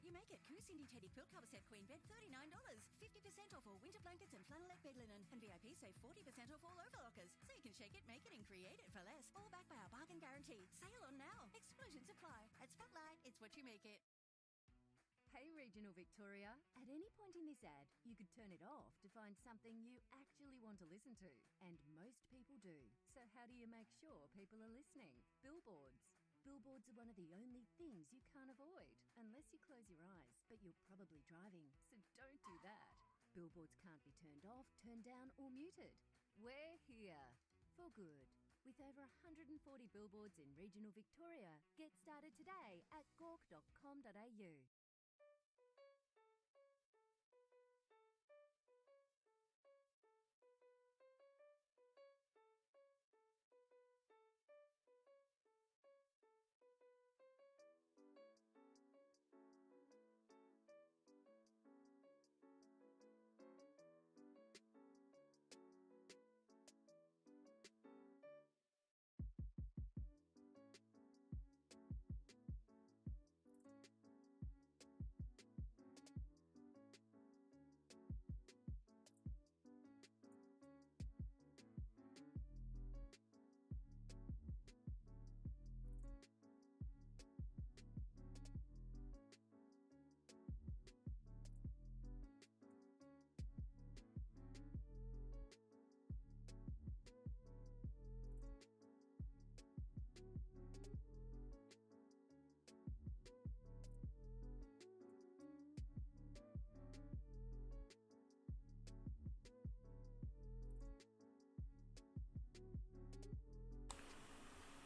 what you make it. Cindy Teddy quilt cover set queen bed, $39. 50% off all winter blankets and flannelette bed linen. And VIP save 40% off all overlockers. So you can shake it, make it and create it for less. All backed by our bargain guarantee. Sale on now. Exclusions apply. At Spotlight, it's what you make it. Hey Regional Victoria, at any point in this ad, you could turn it off to find something you actually want to listen to. And most people do. So how do you make sure people are listening? Billboards. Billboards are one of the only things you can't avoid, unless you close your eyes, but you're probably driving, so don't do that. Billboards can't be turned off, turned down or muted. We're here for good. With over 140 billboards in regional Victoria, get started today at gawk.com.au.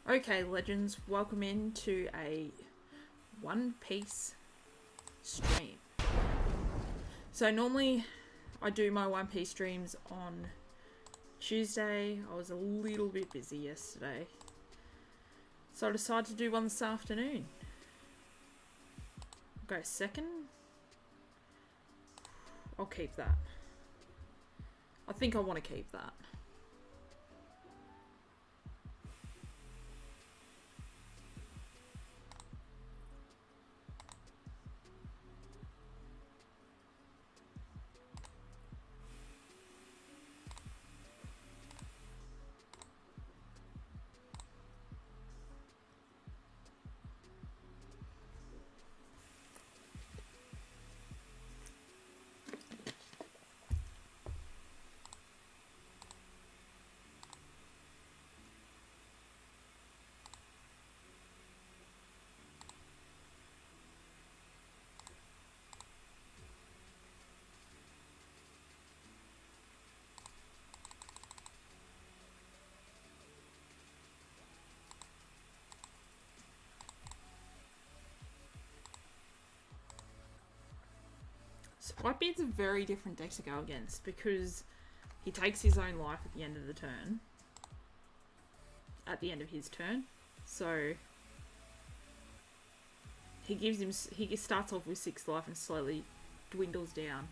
Okay, legends, welcome into a One Piece stream. So normally I do my One Piece streams on Tuesday. I was a little bit busy yesterday, so I decided to do one this afternoon. I'll go second. I'll keep that. I think I want to keep that. So Whitebeard's a very different deck to go against because he takes his own life at the end of the turn. At the end of his turn. So he starts off with 6 life and slowly dwindles down.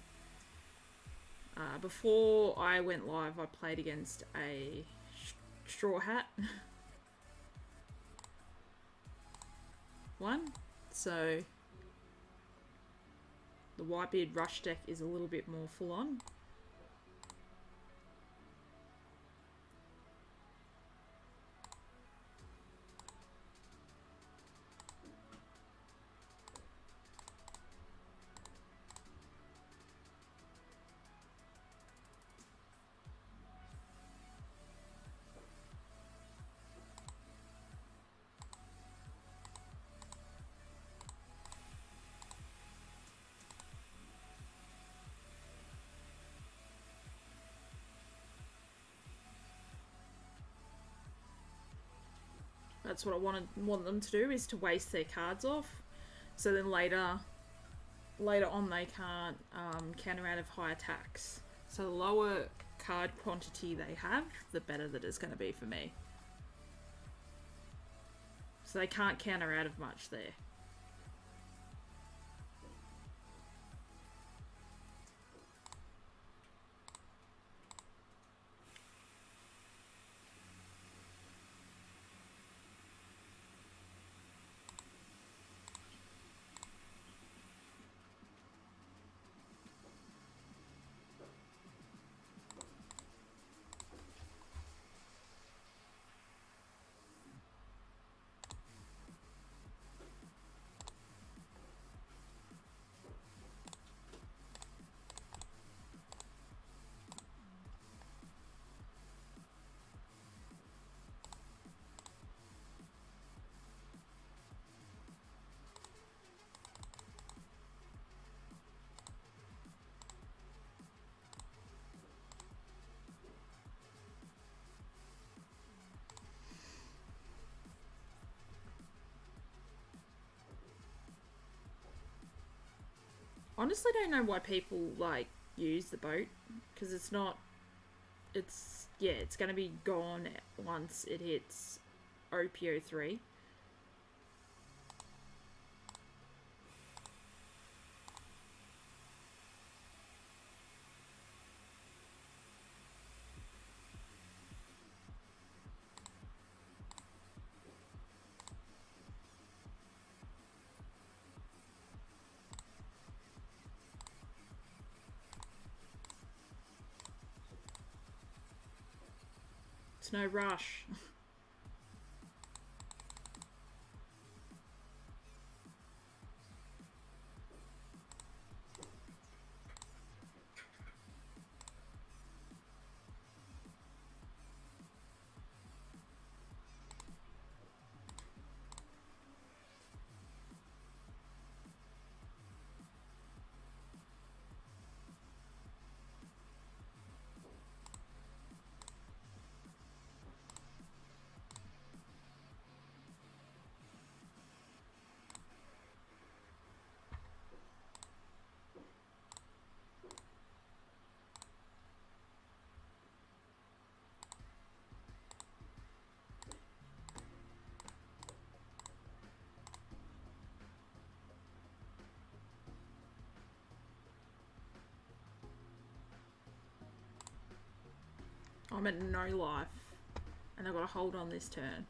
Before I went live, I played against a Straw Hat one. So the Whitebeard Rush deck is a little bit more full on. That's what I want them to do, is to waste their cards off, so then later on they can't counter out of high attacks. So the lower card quantity they have, the better that it's going to be for me. So they can't counter out of much there. honestly don't know why people, like, use the boat. Because it's not... It's... Yeah, it's going to be gone once it hits OP-03. It's no rush. I'm at no life. And I've got to hold on this turn.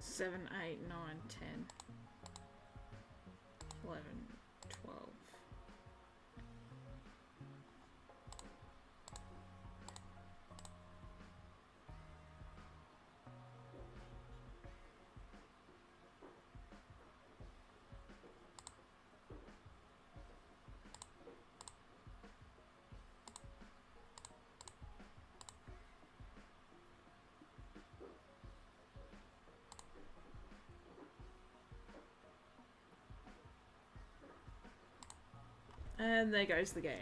Seven, 8, 9, 10, 11, 12. And there goes the game.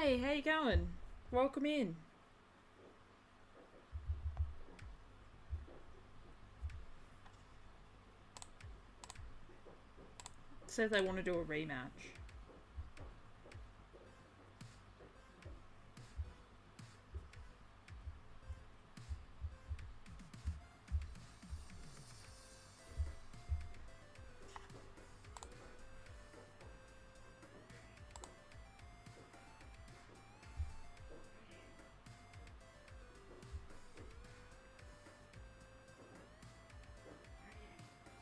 Hey, how you going? Welcome in. Said they want to do a rematch.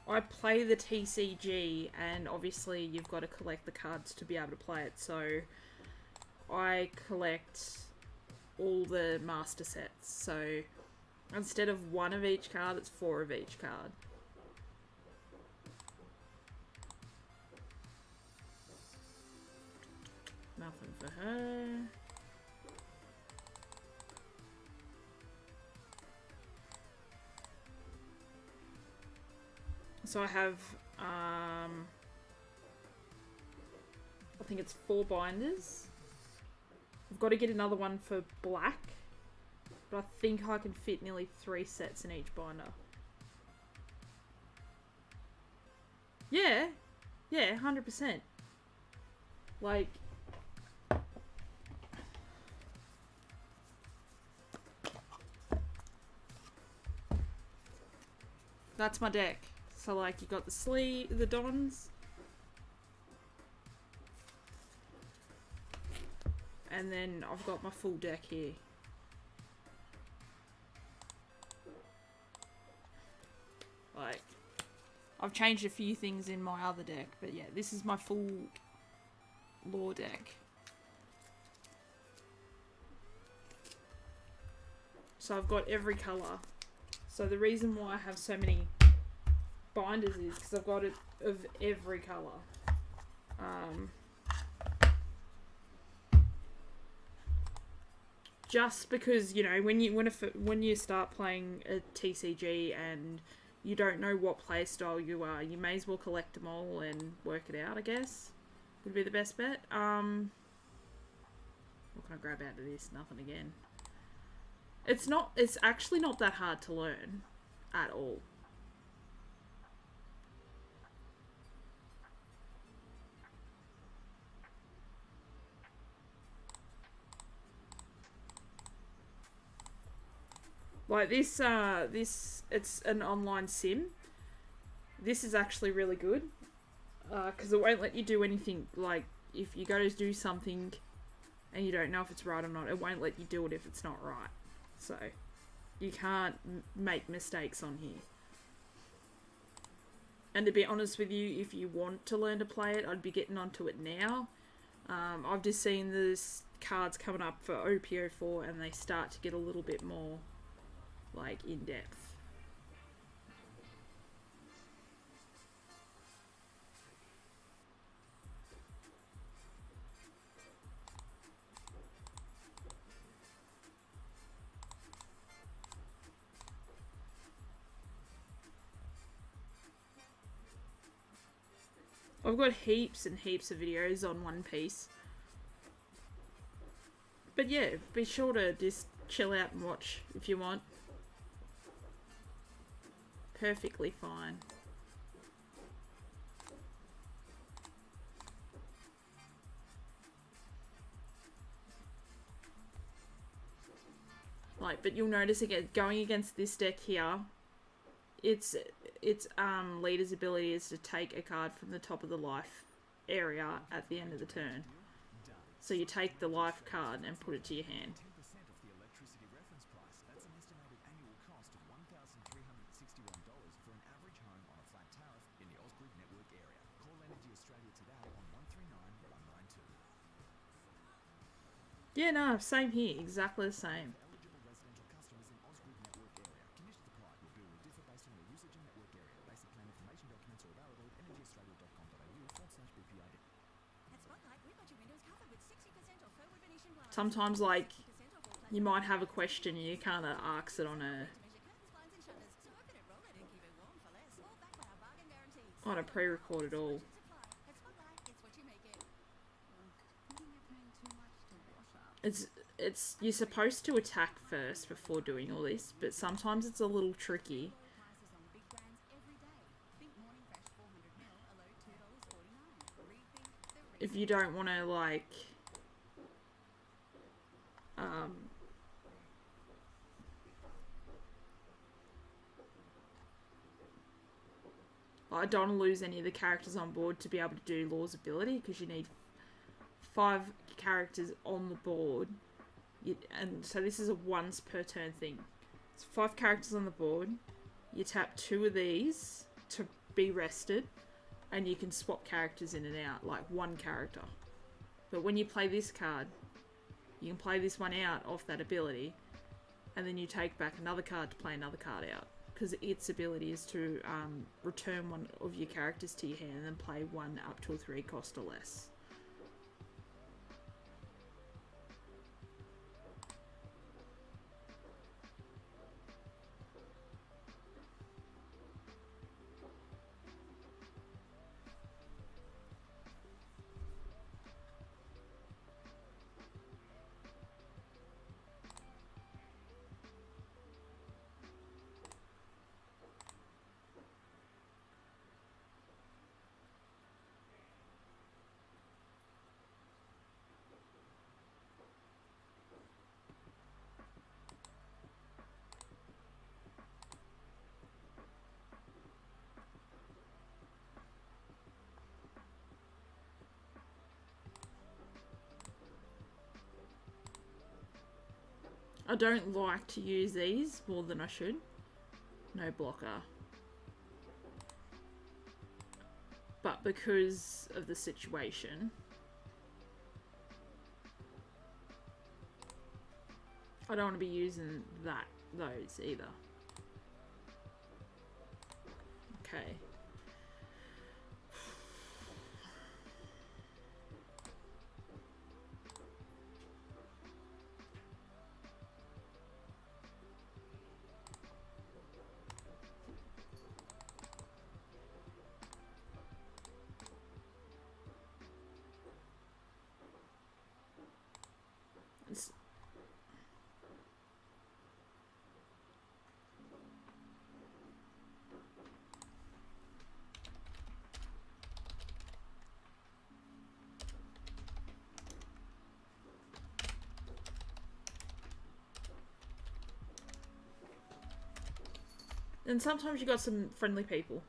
I play the TCG, and obviously you've got to collect the cards to be able to play it, so I collect all the master sets, so instead of one of each card, it's 4 of each card. Nothing for her. So I have, I think it's 4 binders. I've got to get another one for black, but I think I can fit nearly 3 sets in each binder. Yeah, 100%. Like, That's my deck. So like you got the sleeve, the Dons. And then I've got my full deck here. Like, I've changed a few things in my other deck, but yeah, this is my full lore deck. So I've got every colour. So the reason why I have so many binders is because I've got it of every colour. Just because, you know, when you start playing a TCG and you don't know what playstyle you are, you may as well collect them all and work it out, I guess. Would be the best bet. What can I grab out of this? Nothing again. It's actually not that hard to learn at all. Like this, it's an online sim. This is actually really good. Because it won't let you do anything, like, if you go to do something and you don't know if it's right or not, it won't let you do it if it's not right. So, you can't make mistakes on here. And to be honest with you, if you want to learn to play it, I'd be getting onto it now. I've just seen this cards coming up for OP-04 and they start to get a little bit more, like, in-depth. I've got heaps and heaps of videos on One Piece. But yeah, be sure to just chill out and watch if you want. Perfectly fine. Like, but you'll notice again, going against this deck here, its leader's ability is to take a card from the top of the life area at the end of the turn. So you take the life card and put it to your hand. Yeah, no, same here, exactly the same. Sometimes, like, you might have a question and you kind of ask it on a pre-recorded all. It's you're supposed to attack first before doing all this, but sometimes it's a little tricky. If you don't want to, like, I don't want to lose any of the characters on board to be able to do Law's ability, because you need 5 characters on the board, and so this is a once per turn thing. So 5 characters on the board, you tap 2 of these to be rested, and you can swap characters in and out, like 1 character. But when you play this card, you can play this one out off that ability, and then you take back another card to play another card out, because its ability is to return 1 of your characters to your hand and then play 1 up to a 3 cost or less. I don't like to use these more than I should. No blocker. But because of the situation, I don't want to be using those either. Okay. And sometimes you got some friendly people.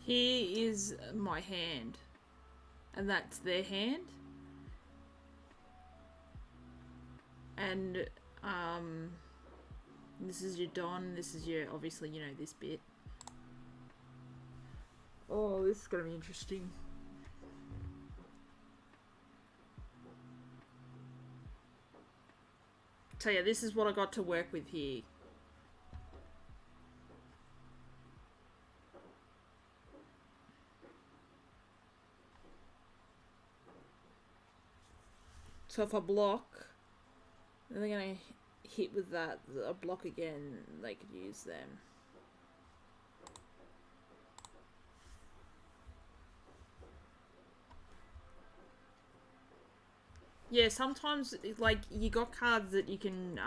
Here is my hand, and that's their hand. And this is your Don, this is your, obviously, you know, this bit. Oh, this is gonna be interesting. So yeah, this is what I got to work with here. So if I block, then they're gonna hit with that. I block again, they could use them. Yeah, sometimes, like, you got cards that you can,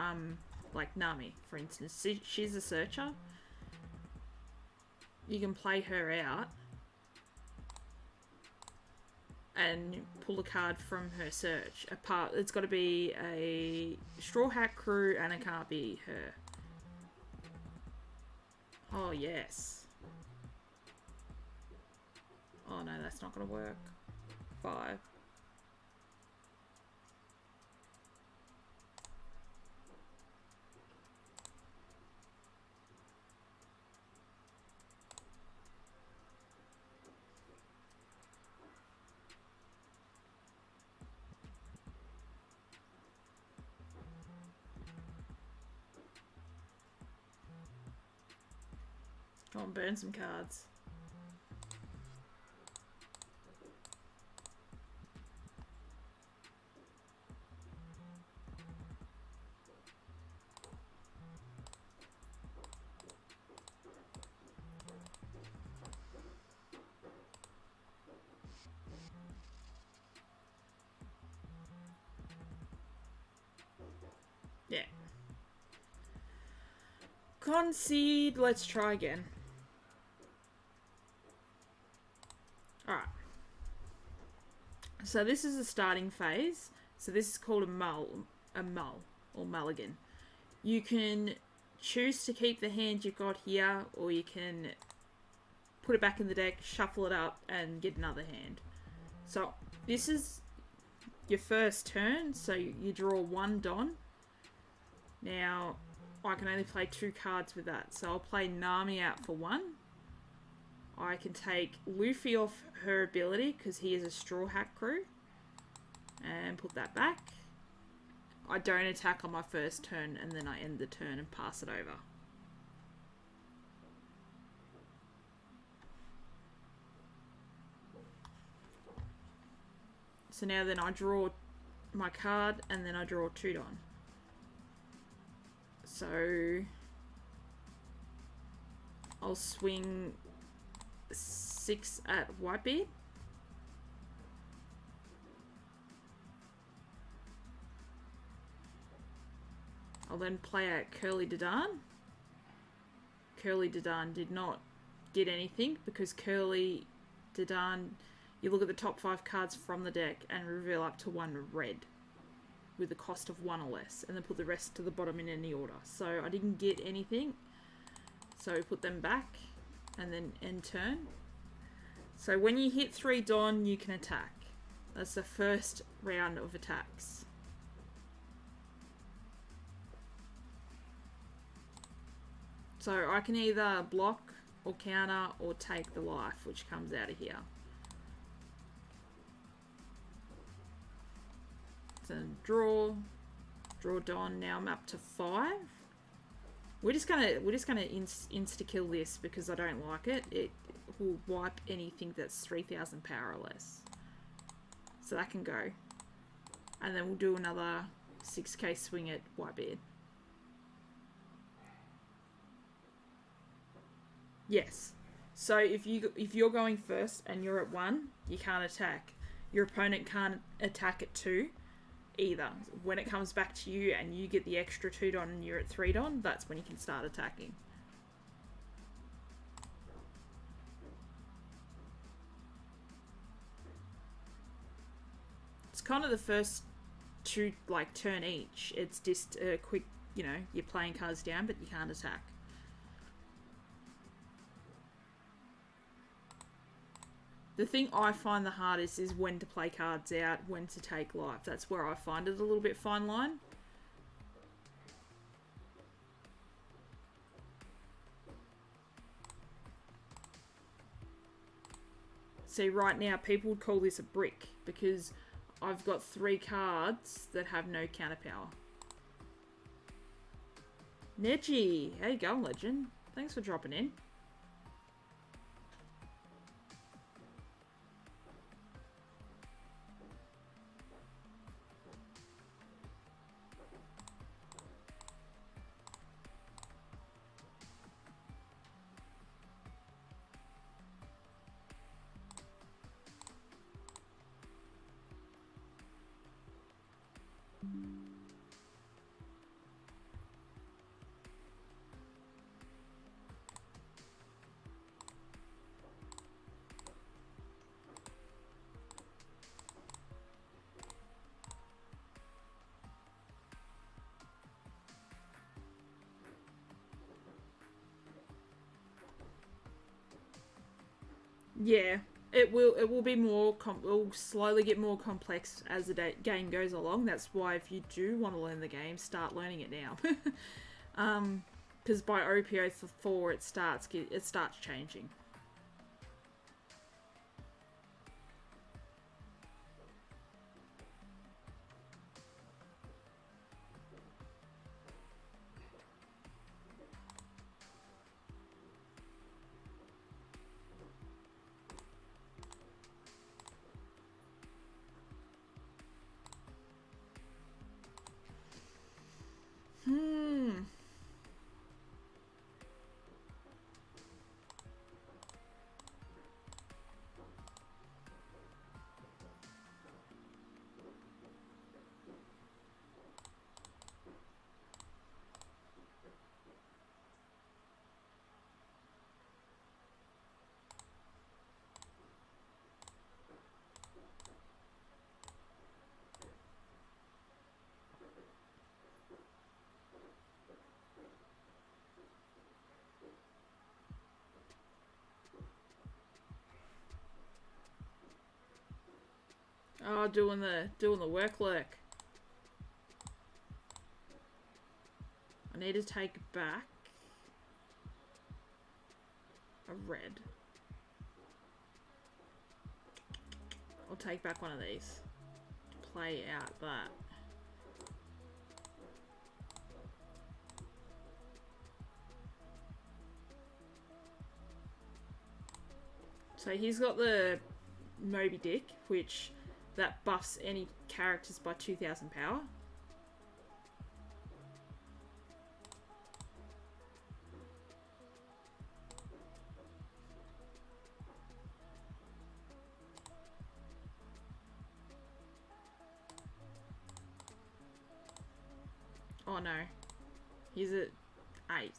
like Nami, for instance. She's a searcher. You can play her out and pull a card from her search. Apart, it's got to be a Straw Hat Crew, and it can't be her. Oh, yes. Oh, no, that's not going to work. 5. Go on, burn some cards. Yeah. Concede, let's try again. Alright. So this is the starting phase. So this is called a mull or mulligan. You can choose to keep the hand you've got here, or you can put it back in the deck, shuffle it up, and get another hand. So this is your first turn, so you draw 1 Don. Now, I can only play 2 cards with that, so I'll play Nami out for 1. I can take Luffy off her ability, because he is a Straw Hat Crew, and put that back. I don't attack on my first turn, and then I end the turn and pass it over. So now then I draw my card, and then I draw 2 Don. So I'll swing 6 at Whitebeard. I'll then play out Curly Dadan. Curly Dadan did not get anything because Curly Dadan, you look at the top 5 cards from the deck and reveal up to 1 red with a cost of 1 or less, and then put the rest to the bottom in any order. So I didn't get anything, so we put them back and then end turn. So when you hit 3 Don, you can attack. That's the first round of attacks. So I can either block or counter or take the life, which comes out of here. So draw Don. Now I'm up to 5. We're just gonna insta kill this because I don't like it. It will wipe anything that's 3,000 power or less. So that can go, and then we'll do another 6k swing at Whitebeard. Yes. So if you're going first and you're at 1, you can't attack. Your opponent can't attack at 2 either. When it comes back to you and you get the extra 2 Don and you're at 3 Don, that's when you can start attacking. It's kind of the first 2 like turn each. It's just a quick, you know, you're playing cards down but you can't attack. The thing I find the hardest is when to play cards out, when to take life. That's where I find it a little bit fine line. See, right now people would call this a brick because I've got 3 cards that have no counter power. Neji, how you going, legend? Thanks for dropping in. Yeah, it will be more. It will slowly get more complex as the game goes along. That's why if you do want to learn the game, start learning it now. Because by OP-04 it starts changing. Oh, doing the work lurk. I need to take back a red. I'll take back one of these. Play out that. So he's got the Moby Dick, which that buffs any characters by 2,000 power. Oh no, he's at 8.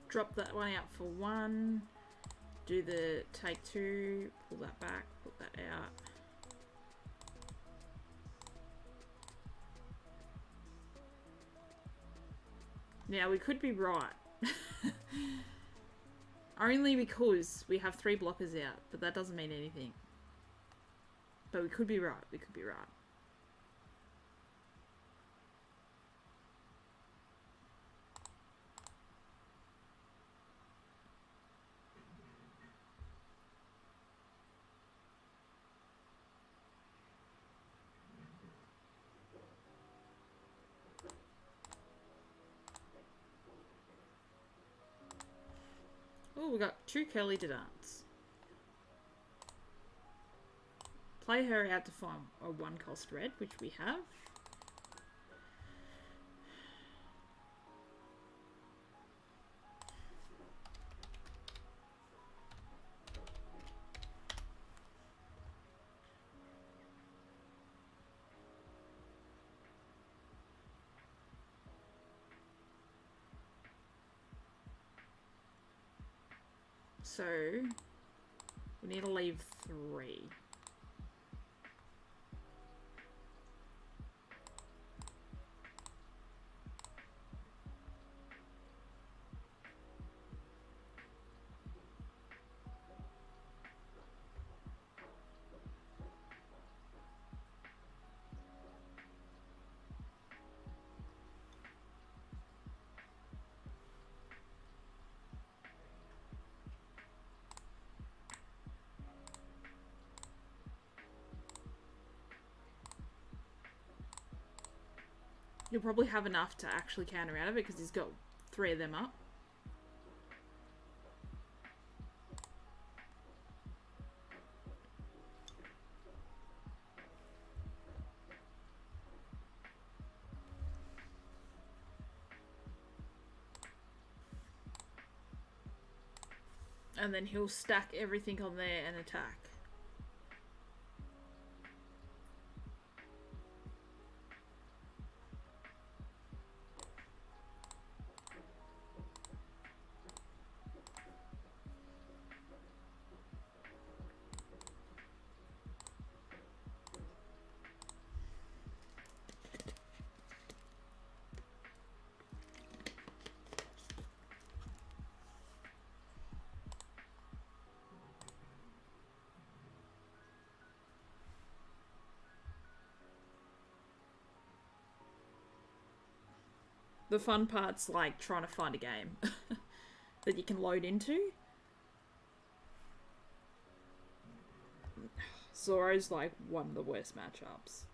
Drop that one out for 1. Do the take 2. Pull that back. Put that out. Now we could be right. Only because we have 3 blockers out, but that doesn't mean anything. But we could be right. We could be right. Oh, we got 2 Curly to dance. Play her out to find a 1 cost red, which we have. So, we need to leave 3. He'll probably have enough to actually counter out of it because he's got 3 of them up. And then he'll stack everything on there and attack. The fun part's like trying to find a game that you can load into. Zoro's like one of the worst matchups.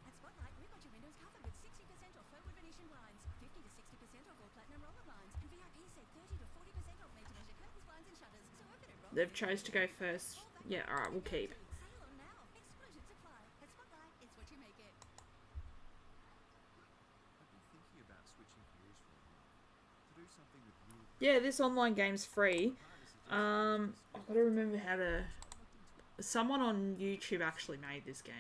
At Spotlight, we've got your windows covered with 60% off Furwood Venetian blinds, 50 to 60% off all platinum roller blinds, and VIP save 30 to 40% off made-to-measure curtains, blinds, and shutters. So open and roll. They've chose to go first. Yeah, alright, we'll keep. Sale on now. Exclusion supply. At Spotlight, it's what you make it. I've been thinking about switching careers for a Yeah, this online game's free. I've got to remember how to... Someone on YouTube actually made this game.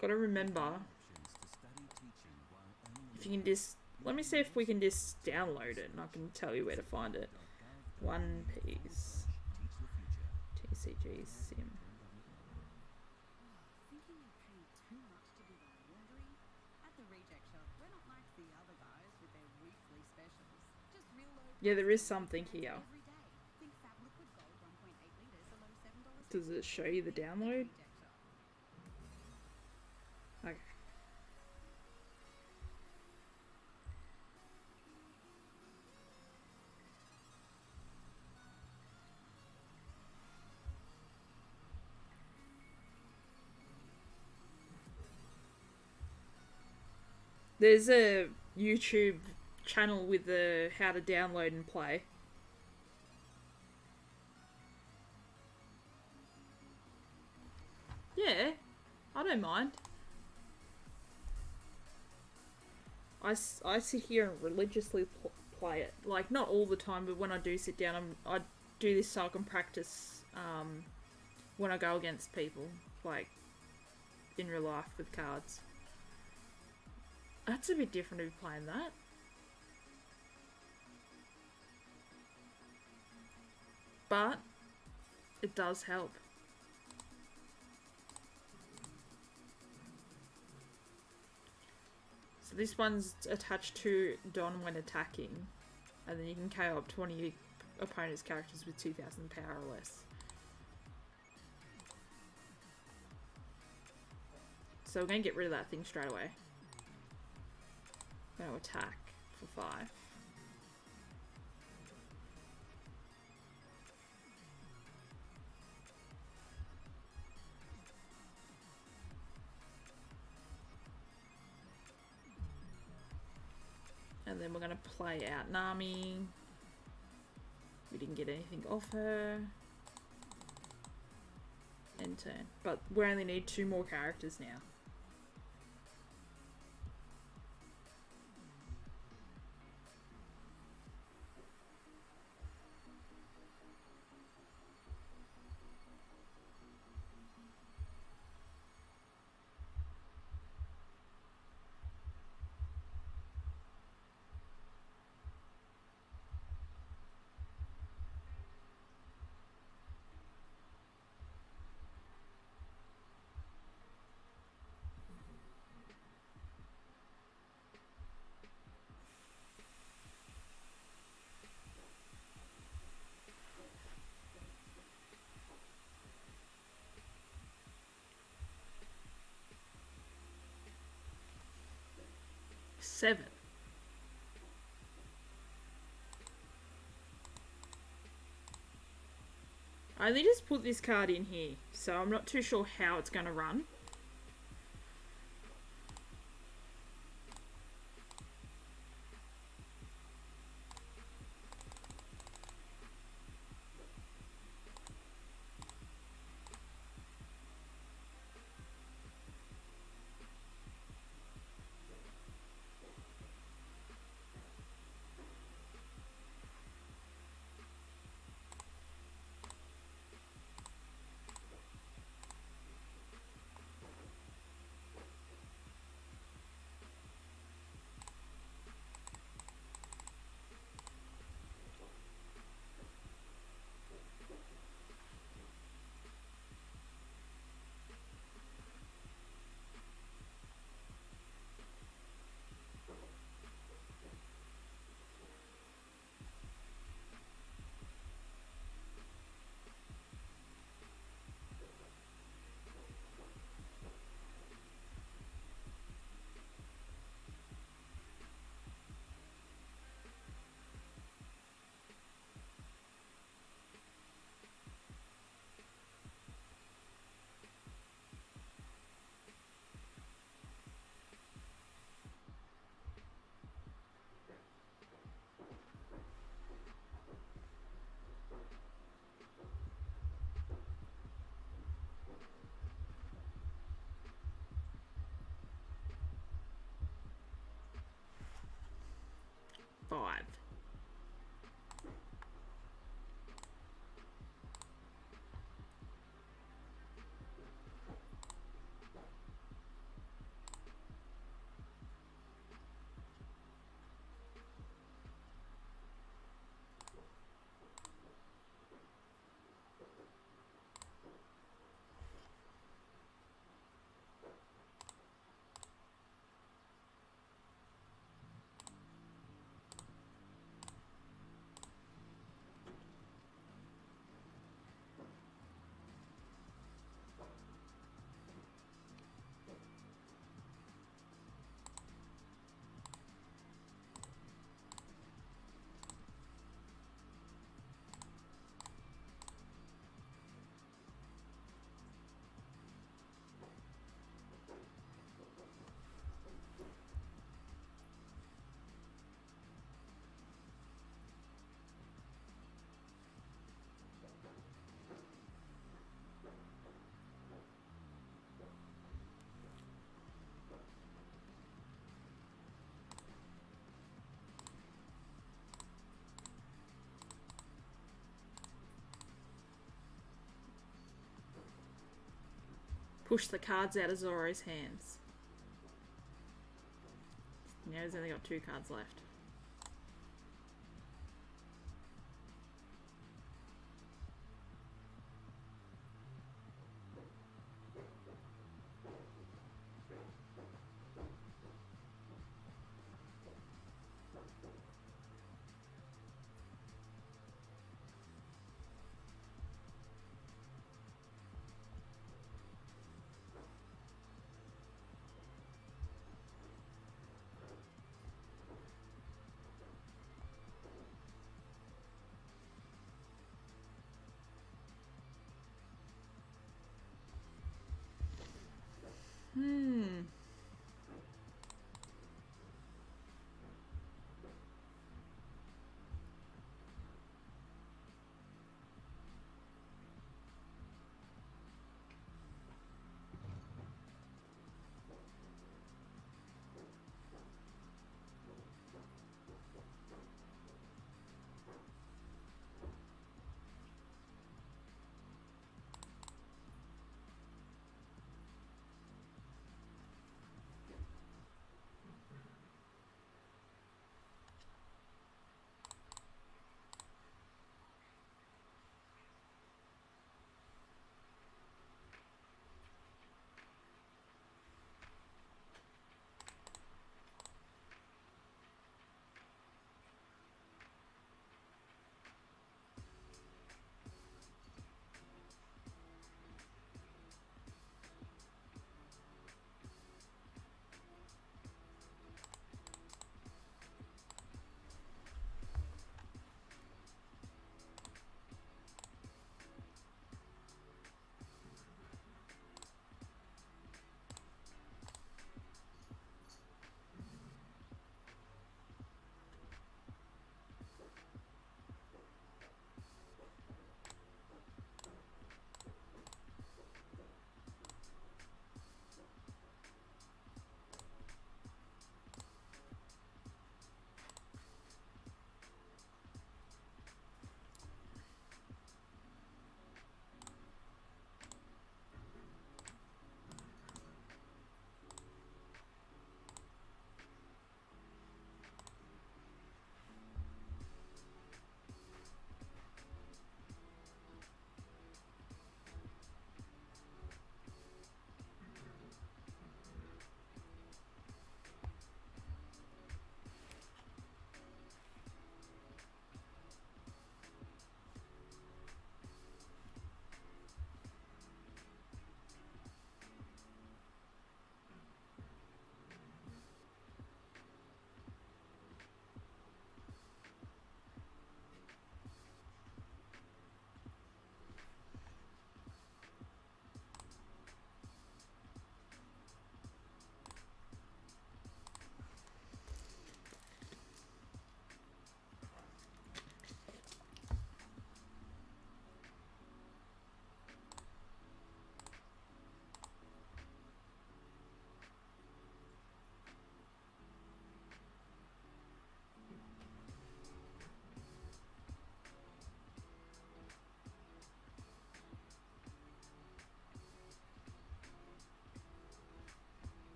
Got to remember if you can just... Let me see if we can just download it and I can tell you where to find it. One Piece. TCG Sim. Yeah, there is something here. Does it show you the download? Okay. There's a YouTube channel with the how to download and play. Yeah, I don't mind. I sit here and religiously play it. Like, not all the time, but when I do sit down, I do this so I can practice when I go against people, like, in real life with cards. That's a bit different to be playing that. But it does help. So this one's attached to Don when attacking, and then you can KO up 20 opponent's characters with 2,000 power or less. So we're going to get rid of that thing straight away. I'm going to attack for 5. And then we're going to play out Nami. We didn't get anything off her. End turn. But we only need 2 more characters now. Seven. I only just put this card in here, so I'm not too sure how it's going to run. 5. Push the cards out of Zoro's hands. Now he's only got 2 cards left.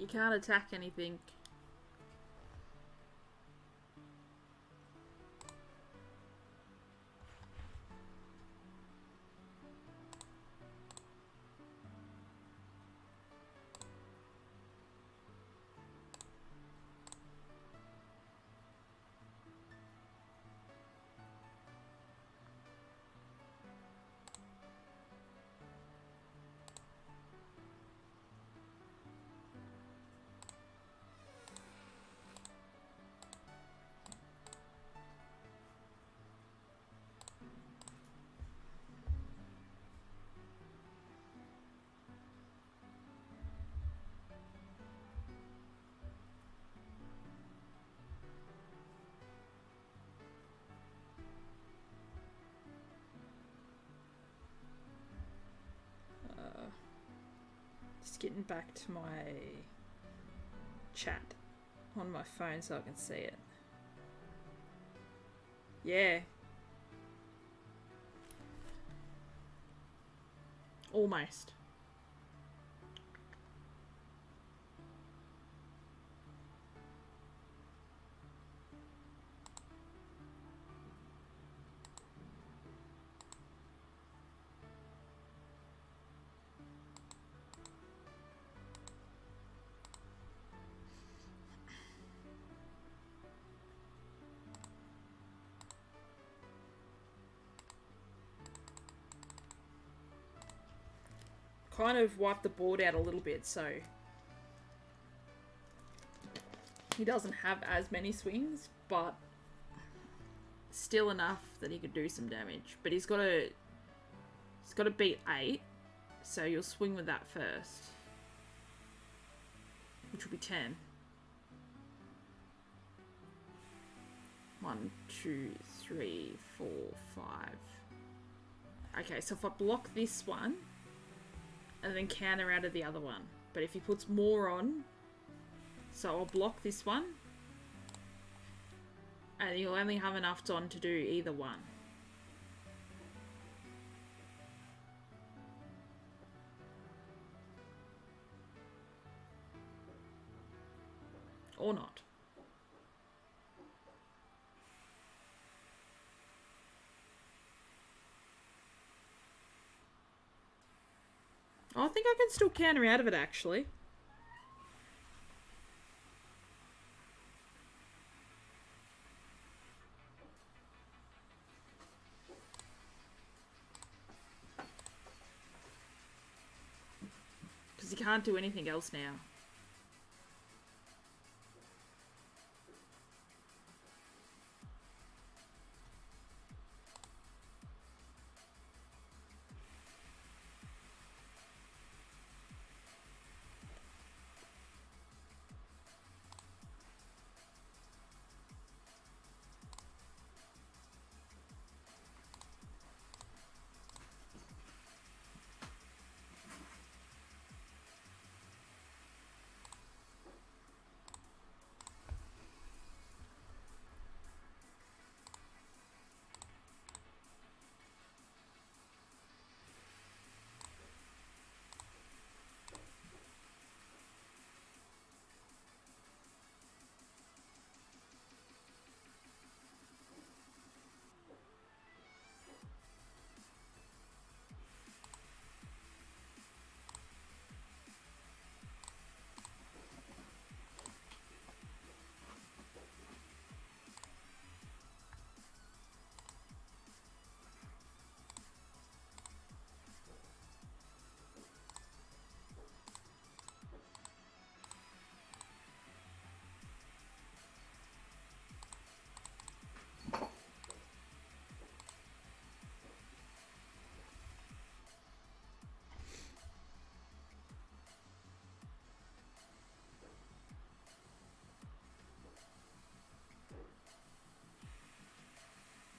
You can't attack anything. Just getting back to my chat on my phone so I can see it. Yeah. Almost. Kind of wipe the board out a little bit so he doesn't have as many swings, but still enough that he could do some damage. But he's got to beat 8, so you'll swing with that first, which will be 10. 1, 2, 3, 4, 5. Okay, so if I block this one and then counter out of the other one. But if he puts more on, so I'll block this one, and you'll only have enough on to do either one. Or not. I think I can still counter out of it, actually. Because he can't do anything else now.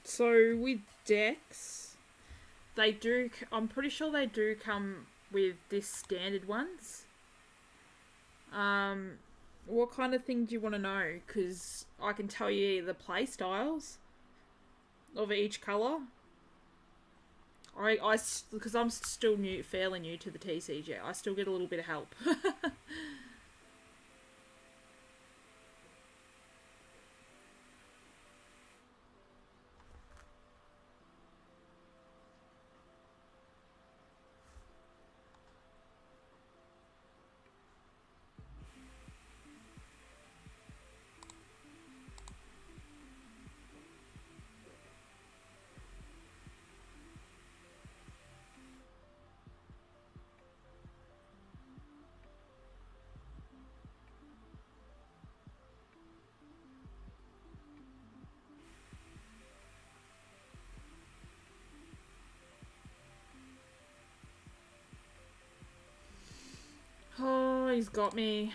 So with decks, they do, I'm pretty sure they do come with this standard ones. What kind of thing do you want to know? Because I can tell you the play styles of each colour. Because I'm still fairly new to the TCG, I still get a little bit of help. he's got me.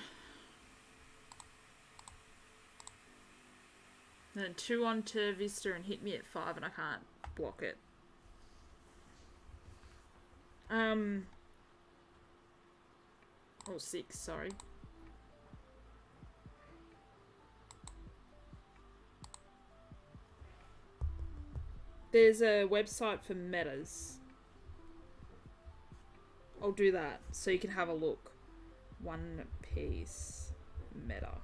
Then 2 onto Vista and hit me at 5 and I can't block it. Or 6, sorry. There's a website for metas. I'll do that so you can have a look. One Piece meta.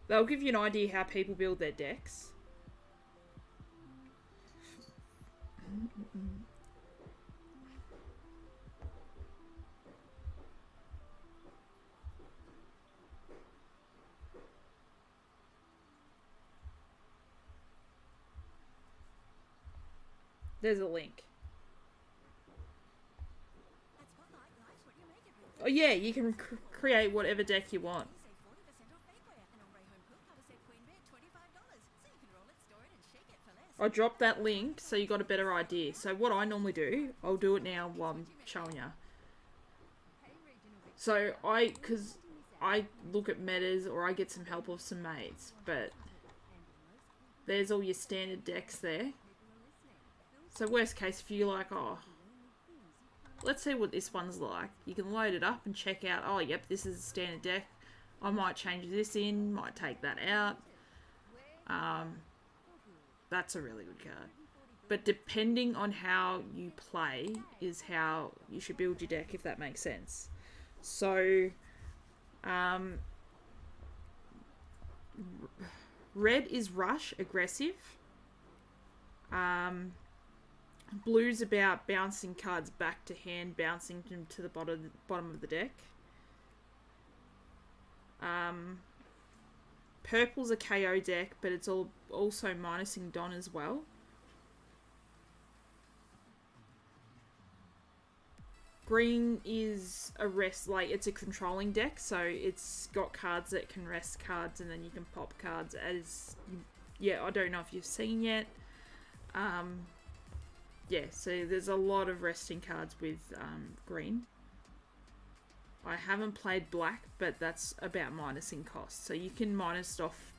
They'll give you an idea how people build their decks. There's a link. Oh yeah, you can create whatever deck you want. I dropped that link so you got a better idea. So what I normally do, I'll do it now while I'm showing you. So because I look at metas or I get some help of some mates, but there's all your standard decks there. So worst case, if you're like, oh, let's see what this one's like, you can load it up and check out, oh yep, this is a standard deck. I might change this in, might take that out. That's a really good card. But depending on how you play is how you should build your deck, if that makes sense. So, red is rush, aggressive. Blue's about bouncing cards back to hand, bouncing them to the bottom of the deck. Purple's a KO deck, but it's also minusing Don as well. Green is a rest, like it's a controlling deck, so it's got cards that can rest cards, and then you can pop cards as, yeah, I don't know if you've seen yet. Yeah, so there's a lot of resting cards with green. I haven't played black, but that's about minusing cost. So you can minus off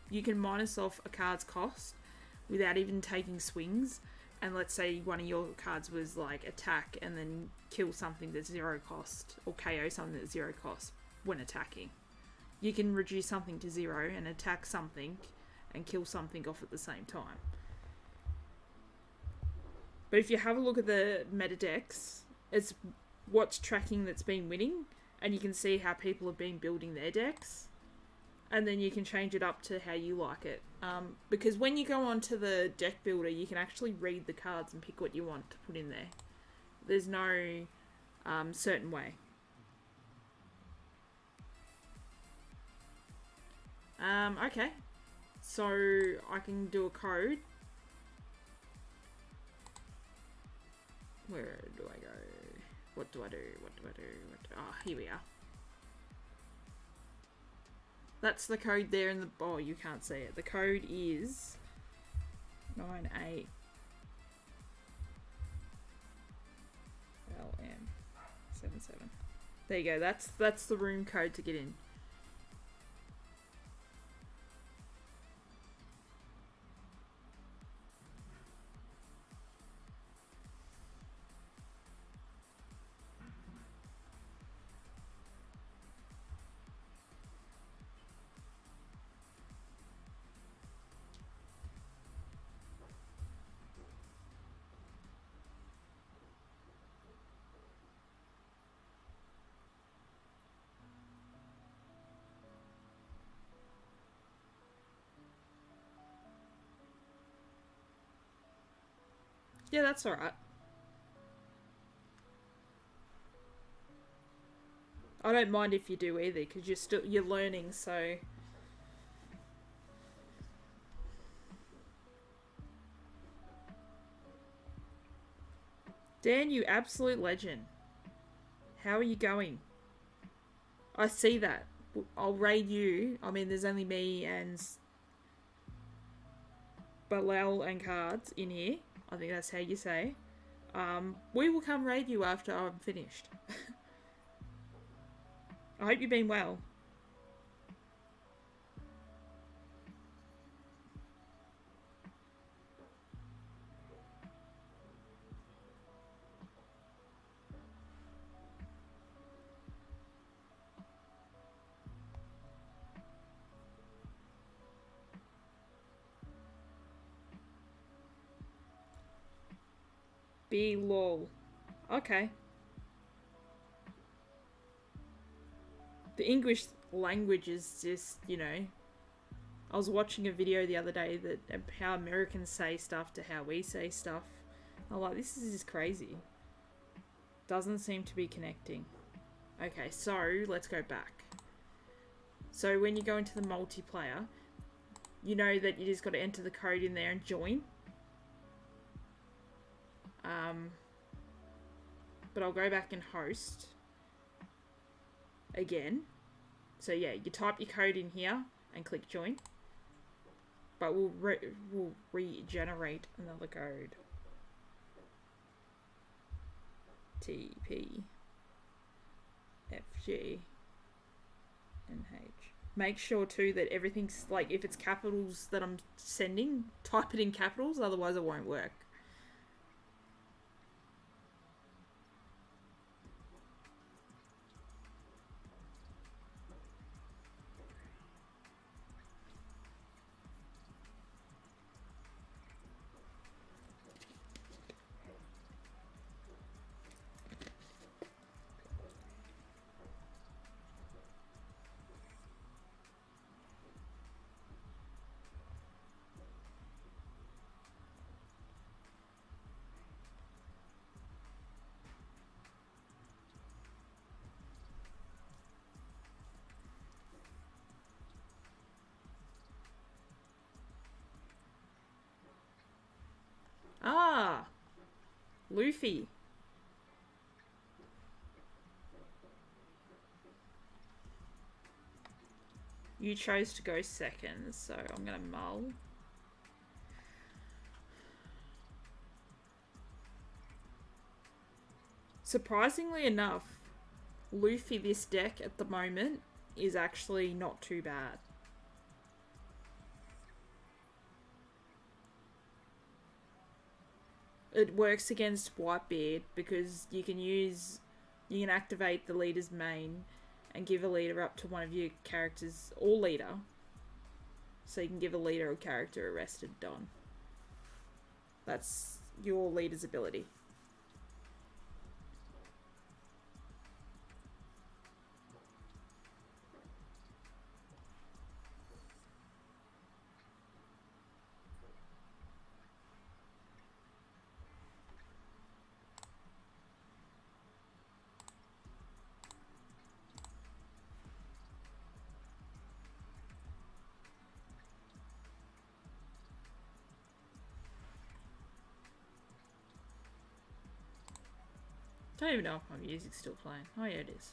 a card's cost without even taking swings. And let's say one of your cards was like attack and then kill something that's 0 cost, or KO something that's 0 cost when attacking. You can reduce something to 0 and attack something and kill something off at the same time. But if you have a look at the meta decks, it's what's tracking that's been winning, and you can see how people have been building their decks, and then you can change it up to how you like it. Because when you go onto the deck builder, you can actually read the cards and pick what you want to put in there. There's no certain way. Okay, so I can do a code. Where do I go? What do I do? Ah, here we are. That's the code there in the... Oh, you can't see it. The code is 98LM77. There you go. That's the room code to get in. Yeah, that's alright. I don't mind if you do either, because you're learning, so... Dan, you absolute legend. How are you going? I see that. I'll raid you. I mean, there's only me and Balel and Cards in here. I think that's how you say. We will come raid you after I'm finished. I hope you've been well. Be lol. Okay. The English language is just, you know... I was watching a video the other day that how Americans say stuff to how we say stuff. I'm like, this is just crazy. Doesn't seem to be connecting. Okay, so let's go back. So when you go into the multiplayer, you know that you just got to enter the code in there and join. But I'll go back and host again. So yeah, you type your code in here and click join. But we'll regenerate another code. TP FG NH. Make sure too that everything's like, if it's capitals that I'm sending, type it in capitals, otherwise it won't work. Ah, Luffy. You chose to go second, so I'm gonna mull. Surprisingly enough, Luffy this deck at the moment is actually not too bad. It works against Whitebeard because you can activate the leader's main and give a leader up to one of your characters, or leader. So you can give a leader or character arrested done. That's your leader's ability. I don't even know if my music's still playing. Oh yeah, it is.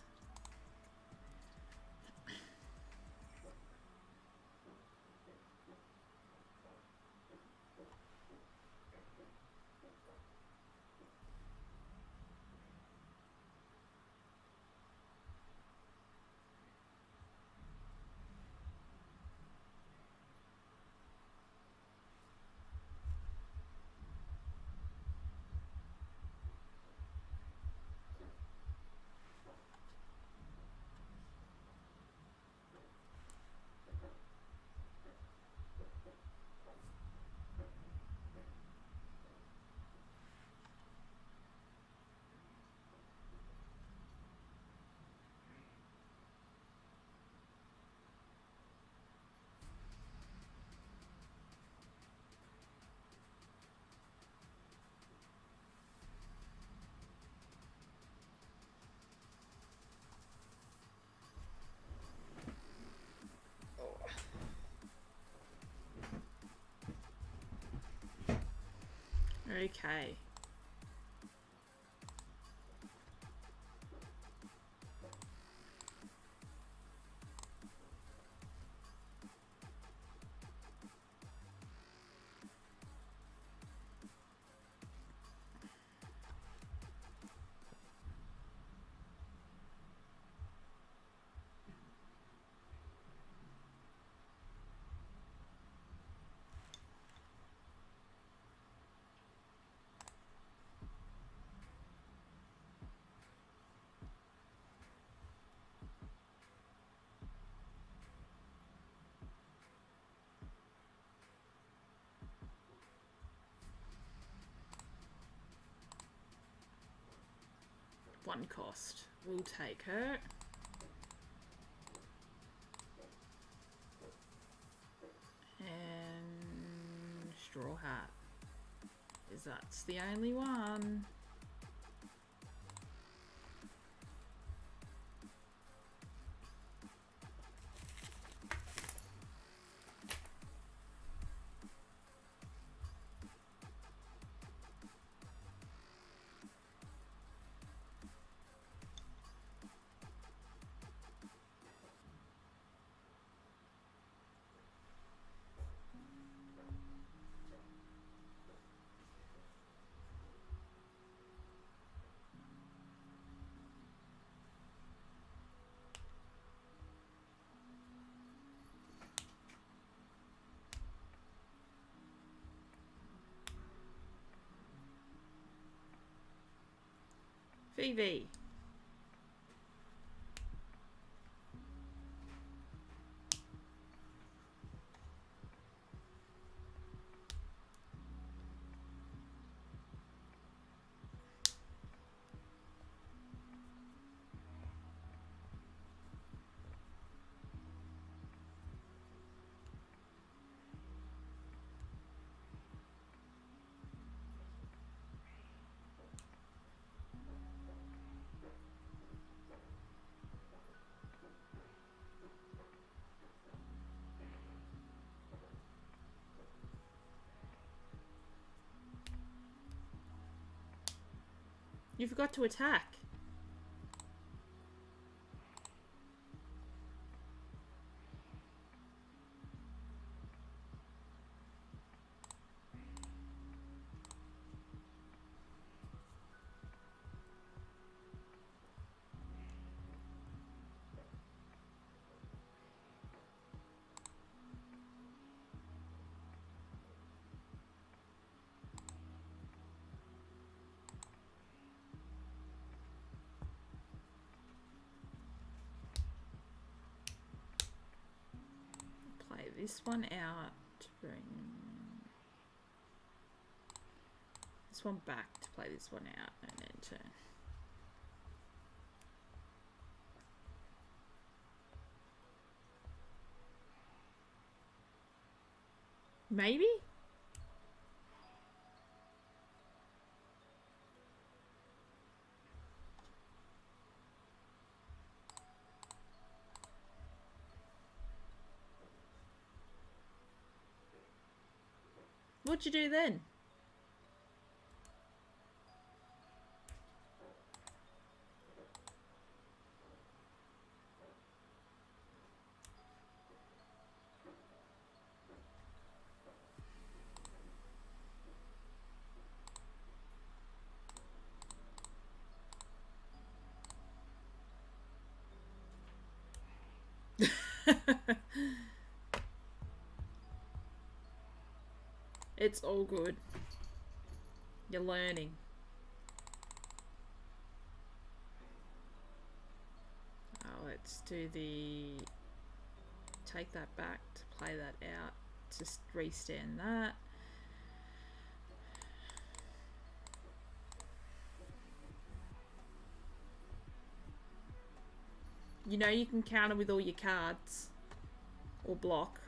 Okay. one cost. We'll take her. And straw hat. Because that's the only one. Phoebe. You forgot to attack. Play this one out to bring this one back to play this one out and then turn. Maybe? What'd you do then? It's all good. You're learning. Let's do the... Take that back to play that out. Just restand that. You know you can counter with all your cards. Or block.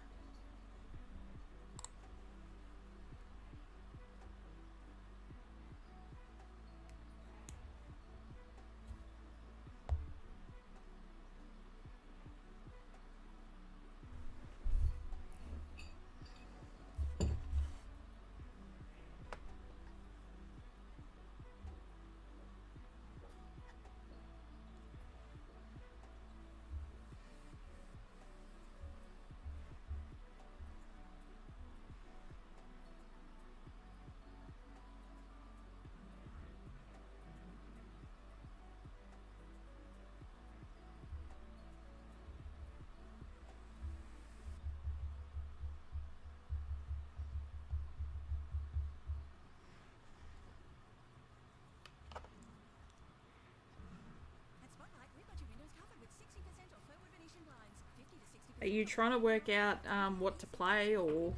Are you trying to work out what to play or?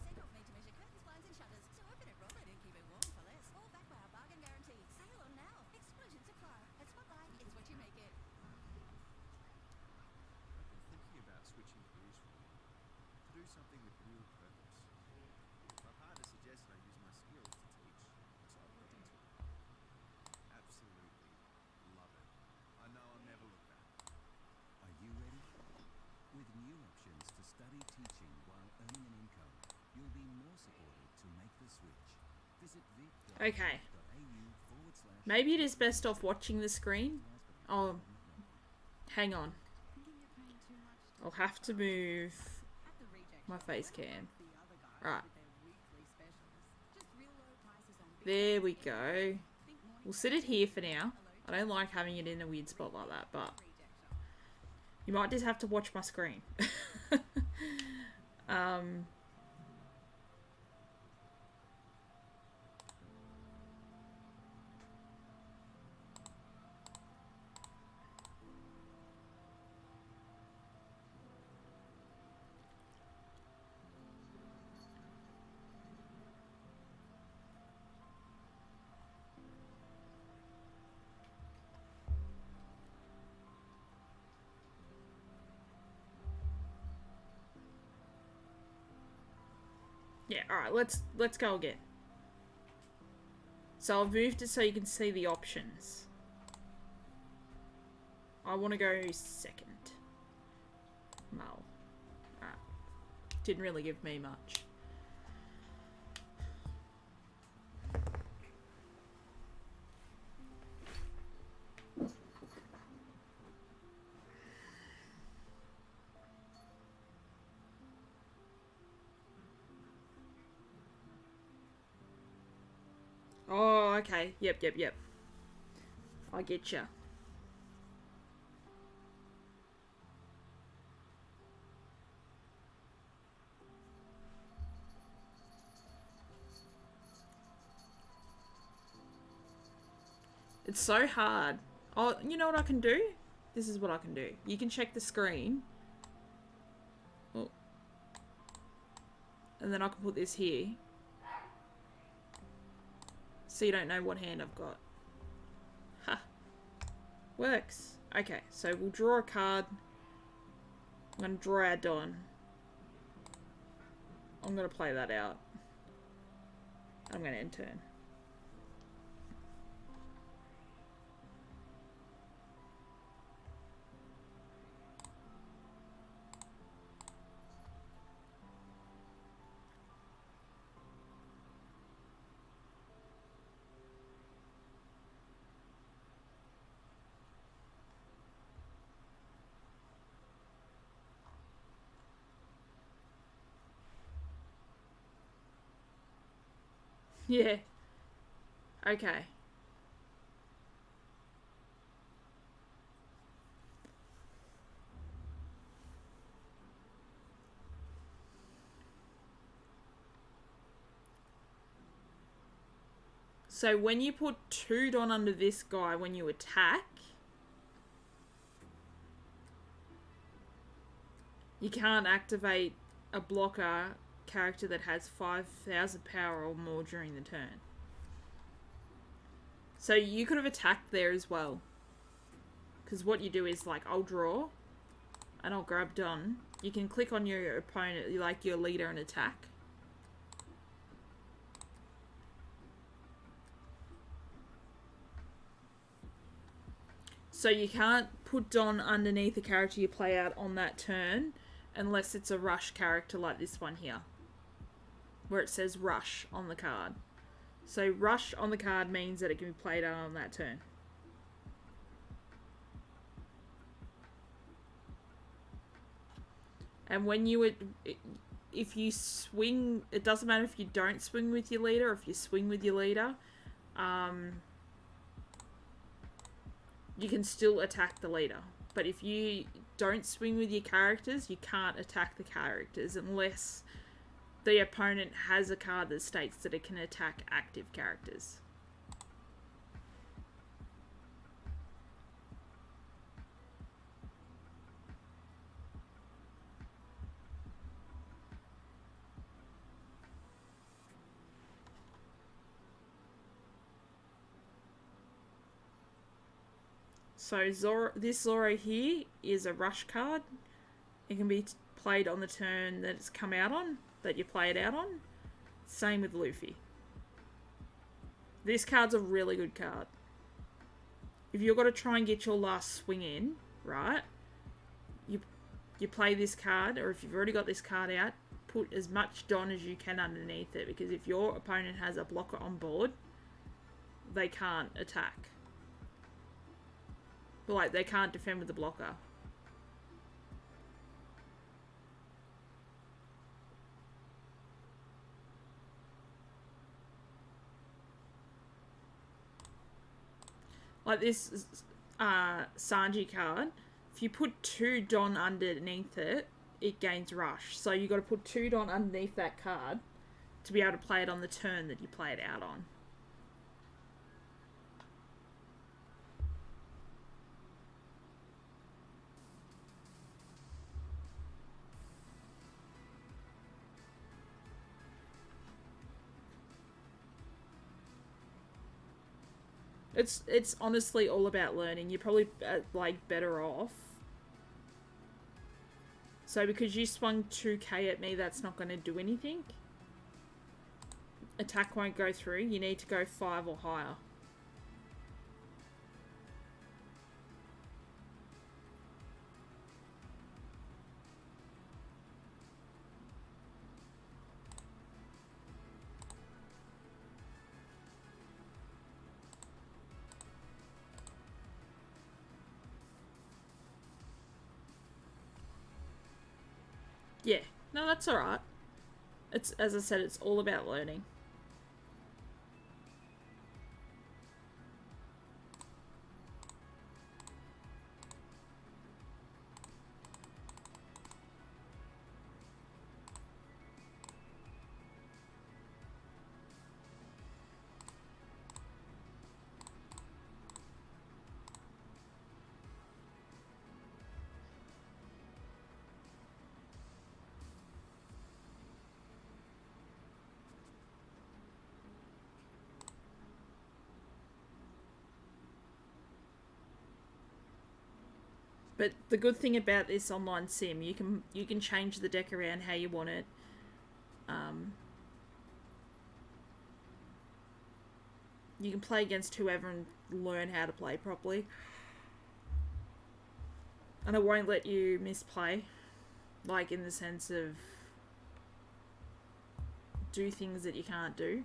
Okay. Maybe it is best off watching the screen. Oh, hang on. I'll have to move my face cam. Right. There we go. We'll set it here for now. I don't like having it in a weird spot like that, but you might just have to watch my screen. Yeah, alright, let's go again. So I've moved it so you can see the options. I want to go second. Mull. Alright. Didn't really give me much. Oh, okay. Yep. I get ya. It's so hard. Oh, you know what I can do? This is what I can do. You can check the screen. Oh. And then I can put this here. So you don't know what hand I've got. Ha. Works. Okay, so we'll draw a card. I'm going to draw our Don. I'm going to play that out. I'm going to end turn. Yeah. Okay. So when you put 2 Don under this guy when you attack, you can't activate a blocker character that has 5,000 power or more during the turn. So you could have attacked there as well. Because what you do is, like, I'll draw and I'll grab Don. You can click on your opponent, like your leader, and attack. So you can't put Don underneath a character you play out on that turn unless it's a rush character like this one here, where it says rush on the card. So rush on the card means that it can be played out on that turn. And when you would, if you swing, it doesn't matter if you don't swing with your leader or if you swing with your leader, you can still attack the leader. But if you don't swing with your characters, you can't attack the characters unless the opponent has a card that states that it can attack active characters. So this Zoro here is a rush card. It can be played on the turn that it's come out on, that you play it out on. Same with Luffy. This card's a really good card. If you've got to try and get your last swing in, right, you play this card, or if you've already got this card out, put as much Don as you can underneath it, because if your opponent has a blocker on board, they can't attack. Like, they can't defend with the blocker. Like this Sanji card, if you put 2 Don underneath it, it gains Rush. So you got to put 2 Don underneath that card to be able to play it on the turn that you play it out on. It's honestly all about learning. You're probably like better off. So because you swung 2k at me, that's not going to do anything. Attack won't go through. You need to go 5 or higher. Yeah, no, that's alright. It's, as I said, it's all about learning. But the good thing about this online sim, you can change the deck around how you want it. You can play against whoever and learn how to play properly. And it won't let you misplay. Like, in the sense of do things that you can't do.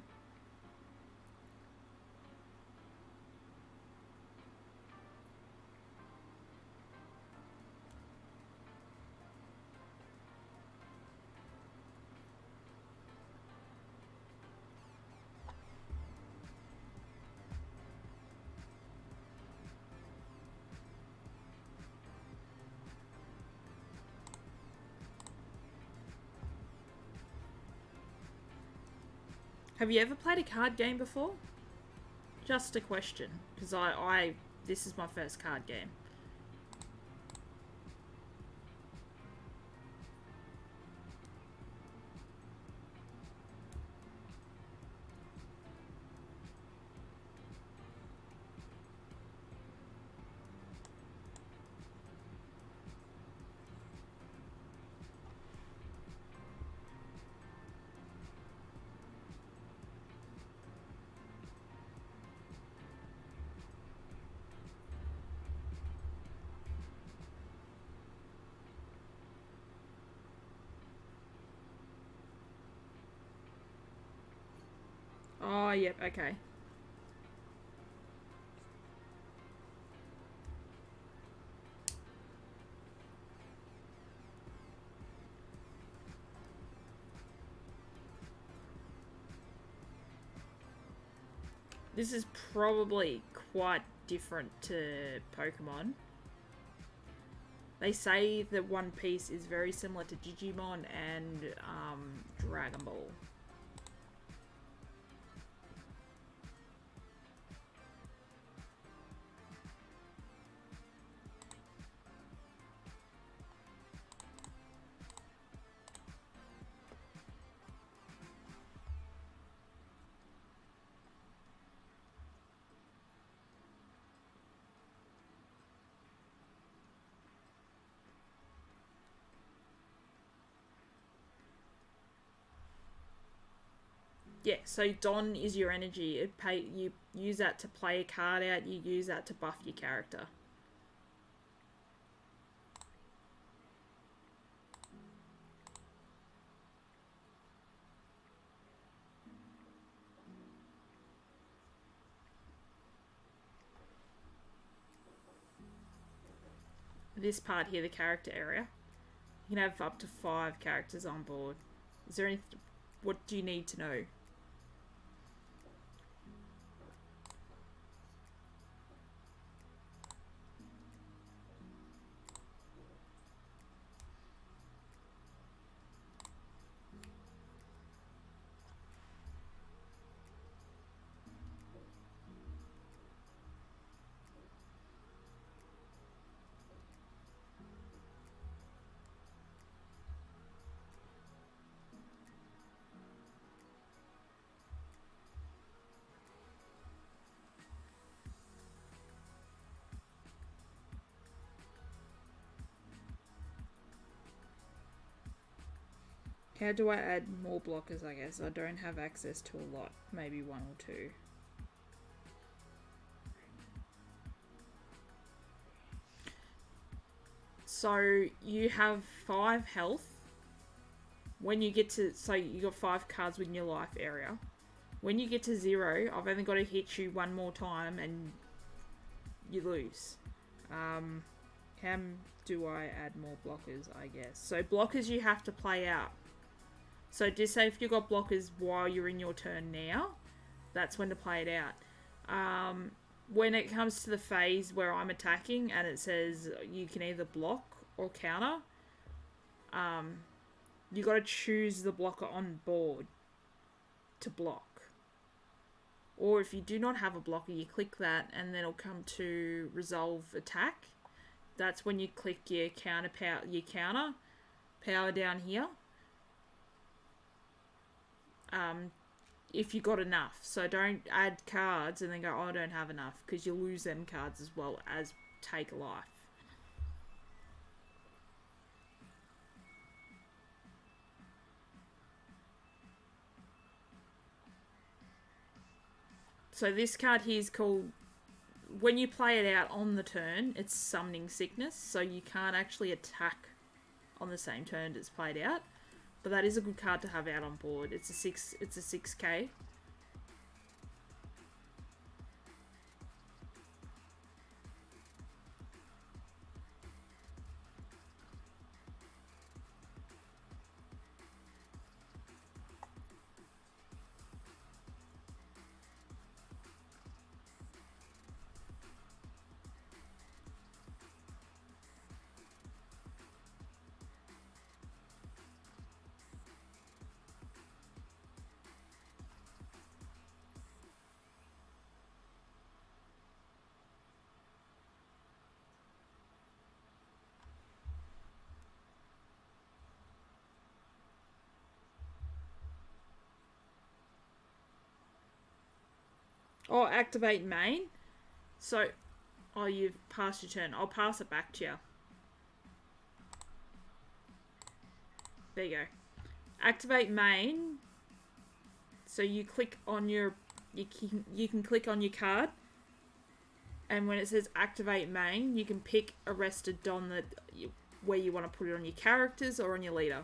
Have you ever played a card game before? Just a question, because this is my first card game. Oh, yep, okay. This is probably quite different to Pokemon. They say that One Piece is very similar to Digimon and Dragon Ball. Yeah, so Don is your energy. You use that to play a card out, you use that to buff your character. this part here, the character area. You can have up to 5 characters on board. Is there any... What do you need to know? How do I add more blockers, I guess? I don't have access to a lot. Maybe 1 or 2. So you have 5 health. When you get to... So you got 5 cards within your life area. When you get to 0, I've only got to hit you 1 more time and you lose. How do I add more blockers, I guess? So blockers you have to play out. So just say if you've got blockers while you're in your turn now, that's when to play it out. When it comes to the phase where I'm attacking and it says you can either block or counter, you got to choose the blocker on board to block. Or if you do not have a blocker, you click that and then it'll come to resolve attack. That's when you click your counter power down here. If you got enough. So don't add cards and then go, oh, I don't have enough, because you lose them cards as well as take a life. So this card here is called, when you play it out on the turn, it's Summoning Sickness, so you can't actually attack on the same turn it's played out. But that is a good card to have out on board. It's a 6k. Oh, activate main. So, oh, you've passed your turn. I'll pass it back to you. There you go. Activate main. So you click on your... You can click on your card. And when it says activate main, you can pick Arrested Don where you want to put it on your characters or on your leader.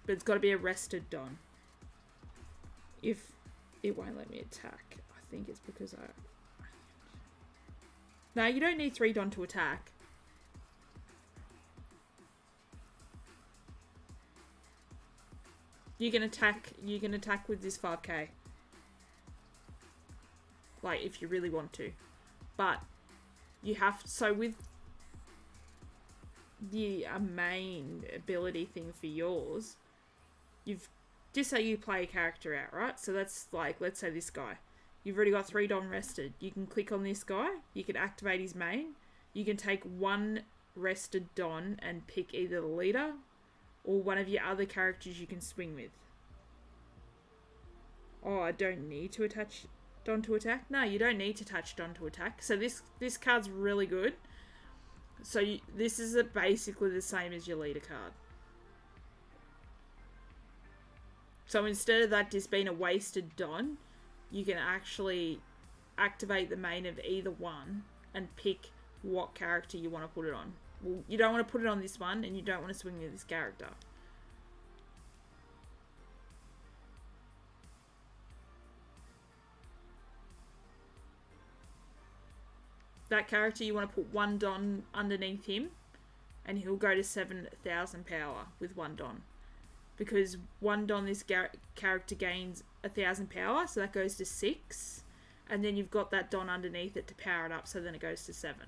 But it's got to be Arrested Don. If it won't let me attack. I think it's because I... No, you don't need 3 Don to attack. You can attack with this 5k. Like, if you really want to. But you have... So with the main ability thing for yours, you've... Just say you play a character out, right? So that's like, let's say this guy. You've already got 3 Don rested. You can click on this guy. You can activate his main. You can take 1 rested Don and pick either the leader or one of your other characters you can swing with. Oh, I don't need to attach Don to attack? No, you don't need to touch Don to attack. So this card's really good. So this is basically the same as your leader card. So instead of that just being a wasted Don, you can actually activate the main of either one and pick what character you want to put it on. Well, you don't want to put it on this one, and you don't want to swing with this character. That character, you want to put 1 Don underneath him, and he'll go to 7,000 power with 1 Don. Because 1 Don this character gains 1,000 power, so that goes to 6. And then you've got that Don underneath it to power it up, so then it goes to 7.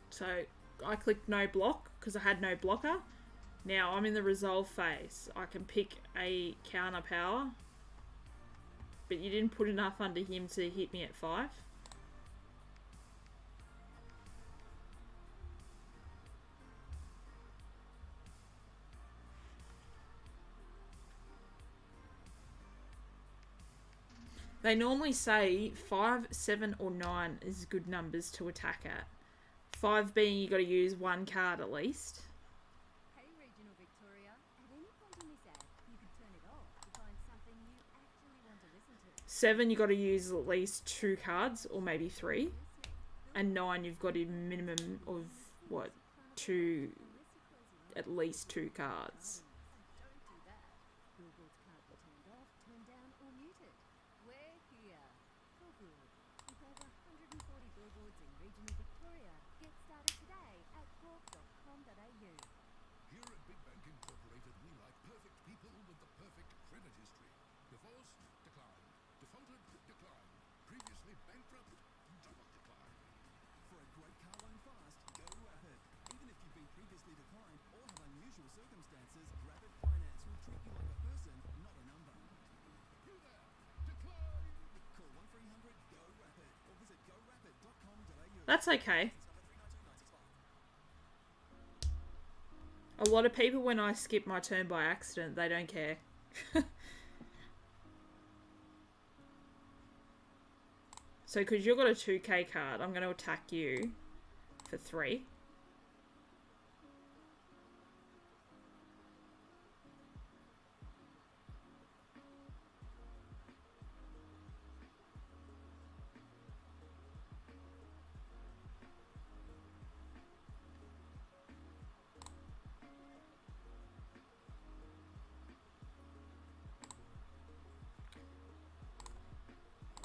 So I clicked no block because I had no blocker. Now I'm in the resolve phase. I can pick a counter power, but you didn't put enough under him to hit me at 5. They normally say 5, 7 or 9 is good numbers to attack at. 5 being you got to use 1 card at least. Hey Regional Victoria, at any point in this ad, you could turn it off to find something you actually want to listen to. 7 you got to use at least 2 cards or maybe 3. And 9 you've got a minimum of what, 2, at least 2 cards. Don't do that. Billboards can't be turned off, turned down or muted. We're here for good. With over 140 billboards in regional Victoria. Get started today at corp.com.au. Here at Big Bank Incorporated, we like perfect people with the perfect credit history. Divorced? Decline. Defaulted? Decline. Previously bankrupt? Double decline. For a great car loan fast, go Rapid. Even if you've been previously declined or have unusual circumstances, Rapid Finance will treat you like a person, not a number. You there! Decline! Call 1300-GO-RAPID or visit gorapid.com.au. That's okay. Number 39295. A lot of people, when I skip my turn by accident, they don't care. So, because you've got a 2k card, I'm going to attack you for 3.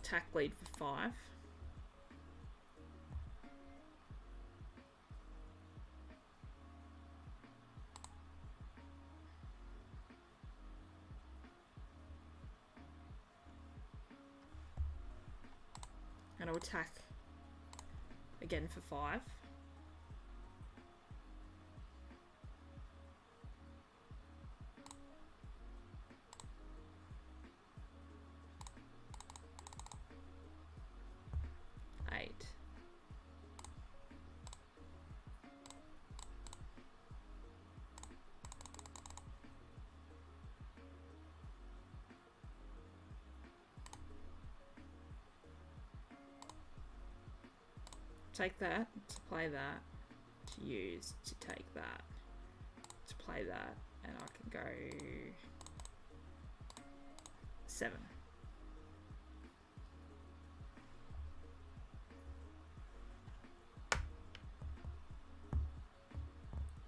Attack lead for 5. Going to attack again for 5. Take that, to play that, to use, to take that, to play that, and I can go 7.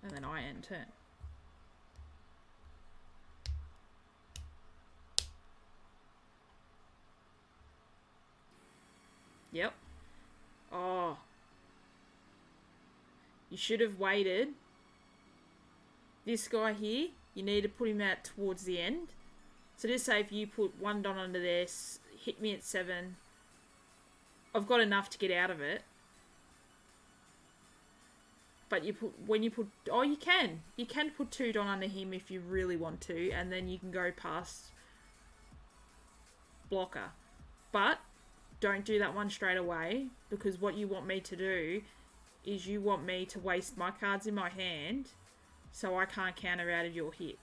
And then I end turn. Yep. Oh. You should have waited. This guy here, you need to put him out towards the end. So just say if you put 1 Don under there, hit me at 7. I've got enough to get out of it. But you put, when you put, oh, you can put 2 Don under him if you really want to, and then you can go past blocker. But don't do that one straight away, because what you want me to do is you want me to waste my cards in my hand so I can't counter out of your hit.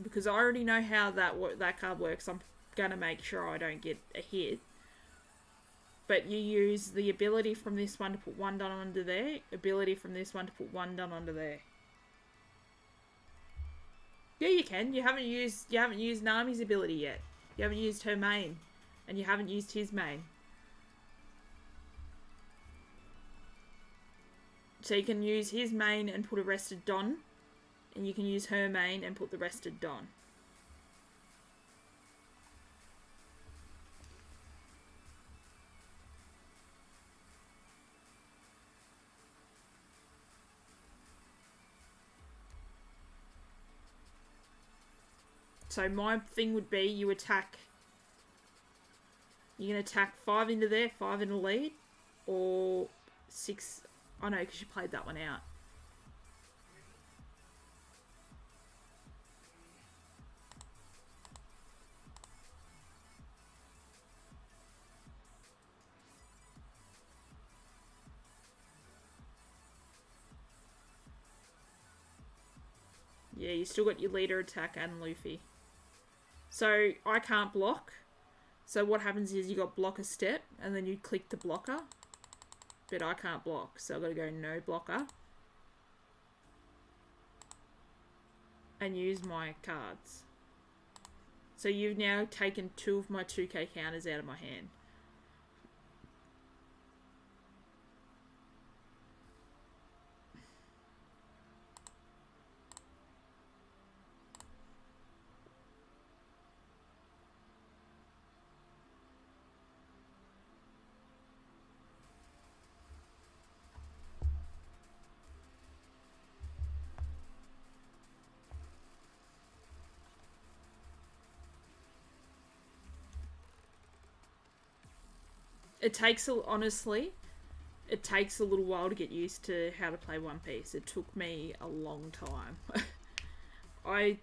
Because I already know how that card works. I'm going to make sure I don't get a hit. But you use the ability from this one to put one done under there, ability from this one to put one done under there. Yeah, you can. You haven't used Nami's ability yet. You haven't used her main. And you haven't used his main. So you can use his main and put a rested Don. And you can use her main and put the rested Don. So my thing would be you attack. You can attack 5 into there, 5 in the lead, or 6. Oh no, because you played that one out. Yeah, you still got your leader attack and Luffy. So I can't block. So what happens is you got block a step and then you click the blocker. But I can't block, so I've got to go no blocker. And use my cards. So you've now taken 2 of my 2k counters out of my hand. It takes, honestly, it takes a little while to get used to how to play One Piece. It took me a long time. I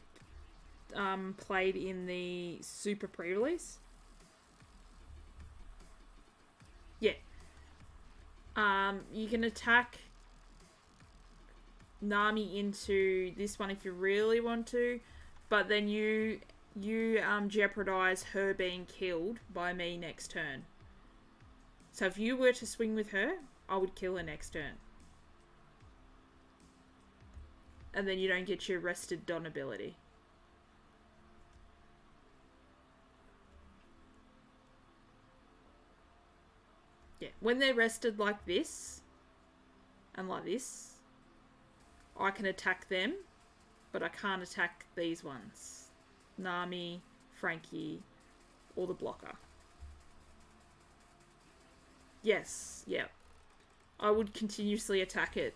played in the super pre-release. Yeah. You can attack Nami into this one if you really want to, but then you jeopardize her being killed by me next turn. So if you were to swing with her, I would kill her next turn. And then you don't get your rested Don ability. Yeah, when they're rested like this, and like this, I can attack them, but I can't attack these ones. Nami, Frankie, or the blocker. Yes, yeah. I would continuously attack it.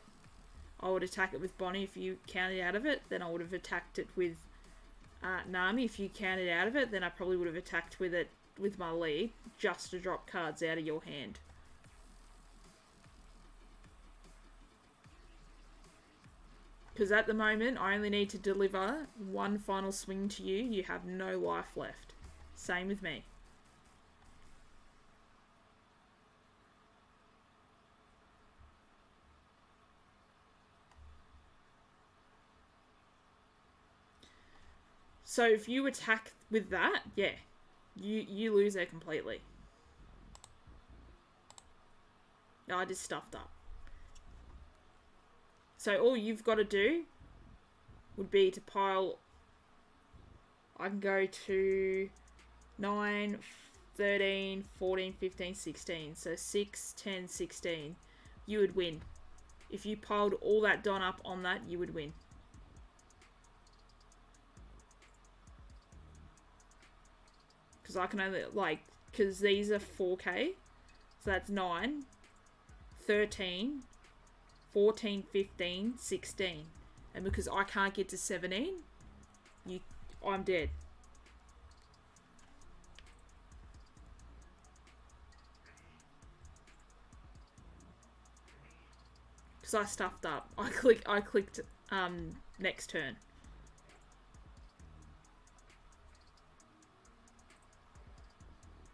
I would attack it with Bonnie if you counted out of it. Then I would have attacked it with Nami. If you counted out of it, then I probably would have attacked with it with my lead, just to drop cards out of your hand. Because at the moment, I only need to deliver one final swing to you. You have no life left. Same with me. So if you attack with that, yeah, you lose her completely. I just stuffed up. So all you've got to do would be to pile. I can go to 9, 13, 14, 15, 16. So 6, 10, 16. You would win. If you piled all that Don up on that, you would win. Because I can only, like, because these are 4k. So that's 9, 13, 14, 15, 16. And because I can't get to 17, I'm dead. Because I stuffed up. I clicked next turn.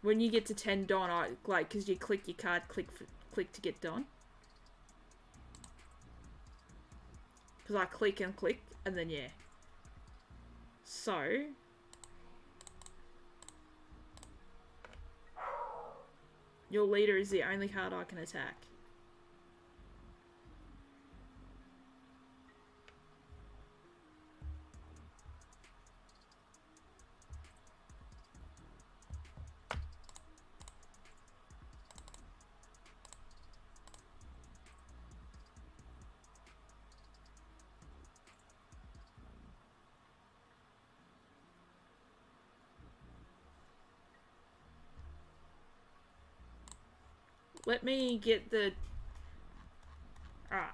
When you get to 10 Don, I like, because you click your card, click to get Don. Because I click and click, and then yeah. So your leader is the only card I can attack. Let me get the... Alright.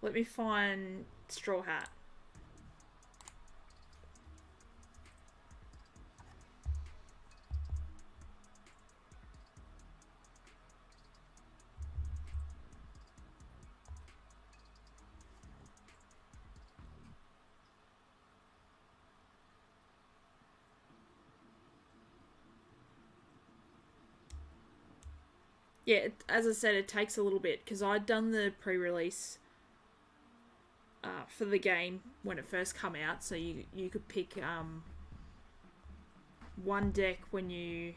Let me find Straw Hat. Yeah, as I said, it takes a little bit, because I'd done the pre-release for the game when it first come out, so you could pick one deck when you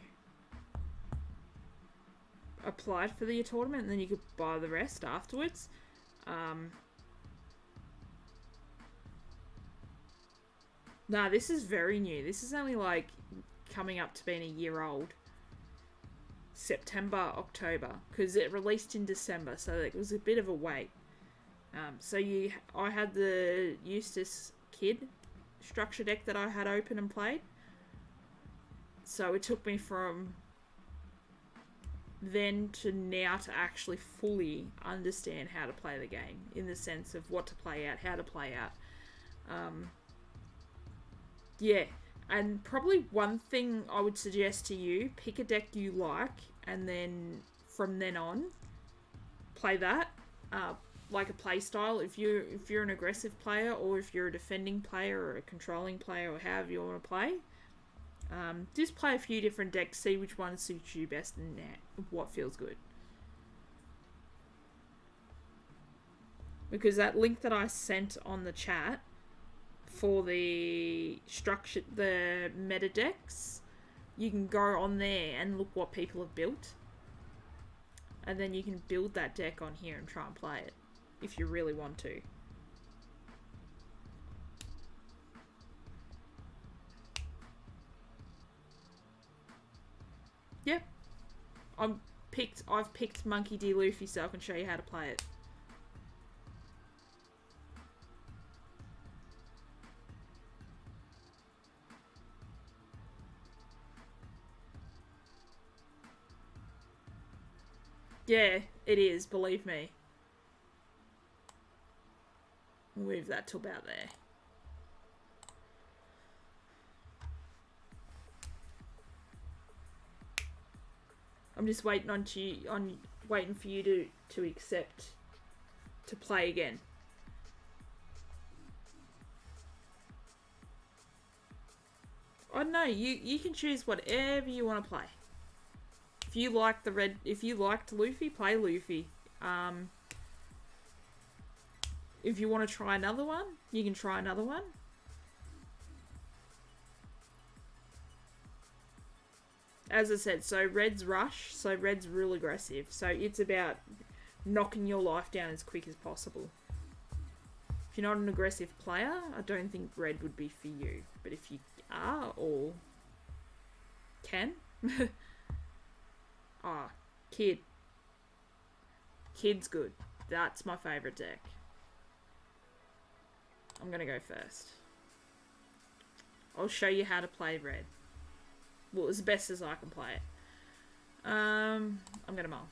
applied for the tournament, and then you could buy the rest afterwards. Nah, this is very new. This is only like coming up to being a year old. September, October, because it released in December, so it was a bit of a wait. I had the Eustace Kid structure deck that I had open and played. So it took me from then to now to actually fully understand how to play the game, in the sense of what to play out, how to play out. Yeah. And probably one thing I would suggest to you, pick a deck you like, and then from then on, play that, like a play style. If you're an aggressive player, or if you're a defending player, or a controlling player, or however you want to play, just play a few different decks, see which one suits you best and what feels good. Because that link that I sent on the chat for the meta decks, you can go on there and look what people have built, and then you can build that deck on here and try and play it if you really want to. Yeah, I've picked Monkey D. Luffy, so I can show you how to play it. Yeah, it is, believe me. We'll move that to about there. I'm just waiting waiting for you to accept to play again. I don't know, you can choose whatever you want to play. If you liked Luffy, play Luffy. If you want to try another one, you can try another one. As I said, so Red's Rush, so Red's real aggressive. So it's about knocking your life down as quick as possible. If you're not an aggressive player, I don't think Red would be for you. But if you are, or can... Ah, Kid. Kid's good. That's my favourite deck. I'm gonna go first. I'll show you how to play Red. Well, as best as I can play it. I'm gonna mull.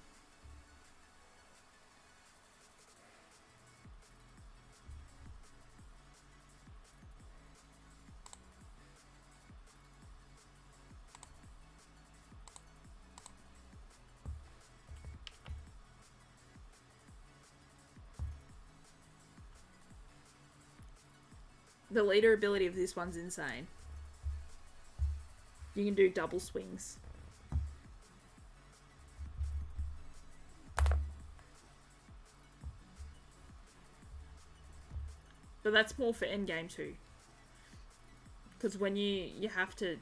The leader ability of this one's insane. You can do double swings. But that's more for endgame too. Because when you have to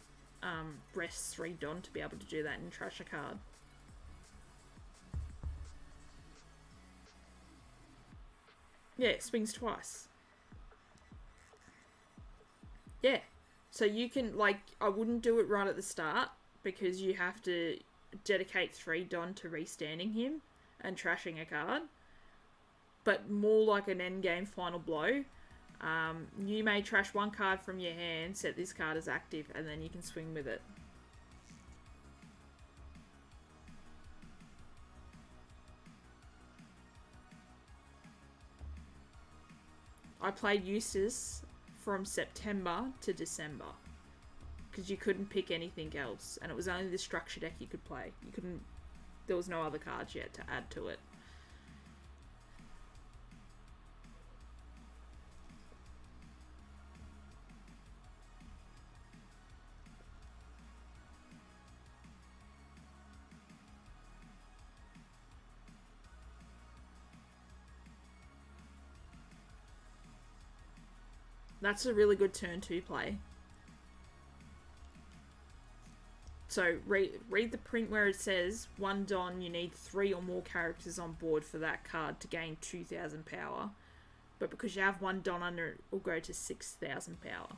rest 3 Don to be able to do that and trash a card. Yeah, it swings twice. Yeah. So you can, like, I wouldn't do it right at the start because you have to dedicate 3 Don to restanding him and trashing a card. But more like an endgame final blow. You may trash 1 card from your hand, set this card as active, and then you can swing with it. I played Eustace from September to December because you couldn't pick anything else, and it was only the structure deck you could play. You couldn't. There was no other cards yet to add to it. That's a really good turn 2 play. So read the print where it says 1 Don, you need 3 or more characters on board for that card to gain 2,000 power. But because you have 1 Don under it, will go to 6,000 power.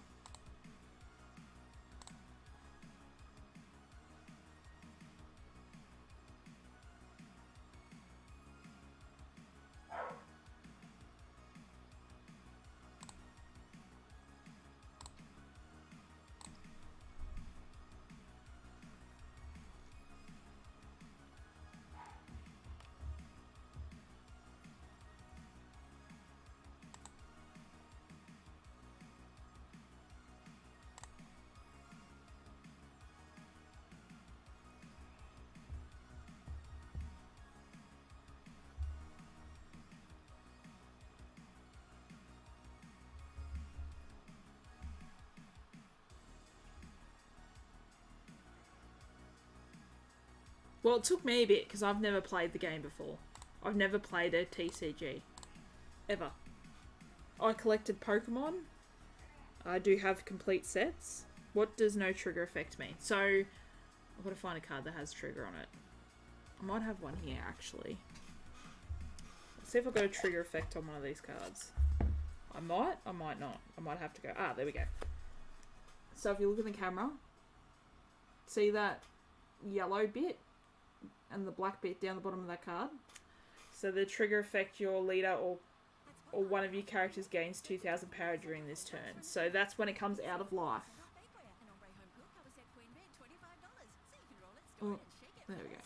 Well, it took me a bit because I've never played the game before. I've never played a TCG. Ever. I collected Pokemon. I do have complete sets. What does no trigger effect mean? So, I've got to find a card that has trigger on it. I might have one here, actually. Let's see if I've got a trigger effect on one of these cards. I might not. I might have to go. Ah, there we go. So if you look at the camera, see that yellow bit? And the black bit down the bottom of that card. So the trigger effect, your leader or one of your characters gains 2,000 power during this turn. So that's when it comes out of life. Oh, there we go.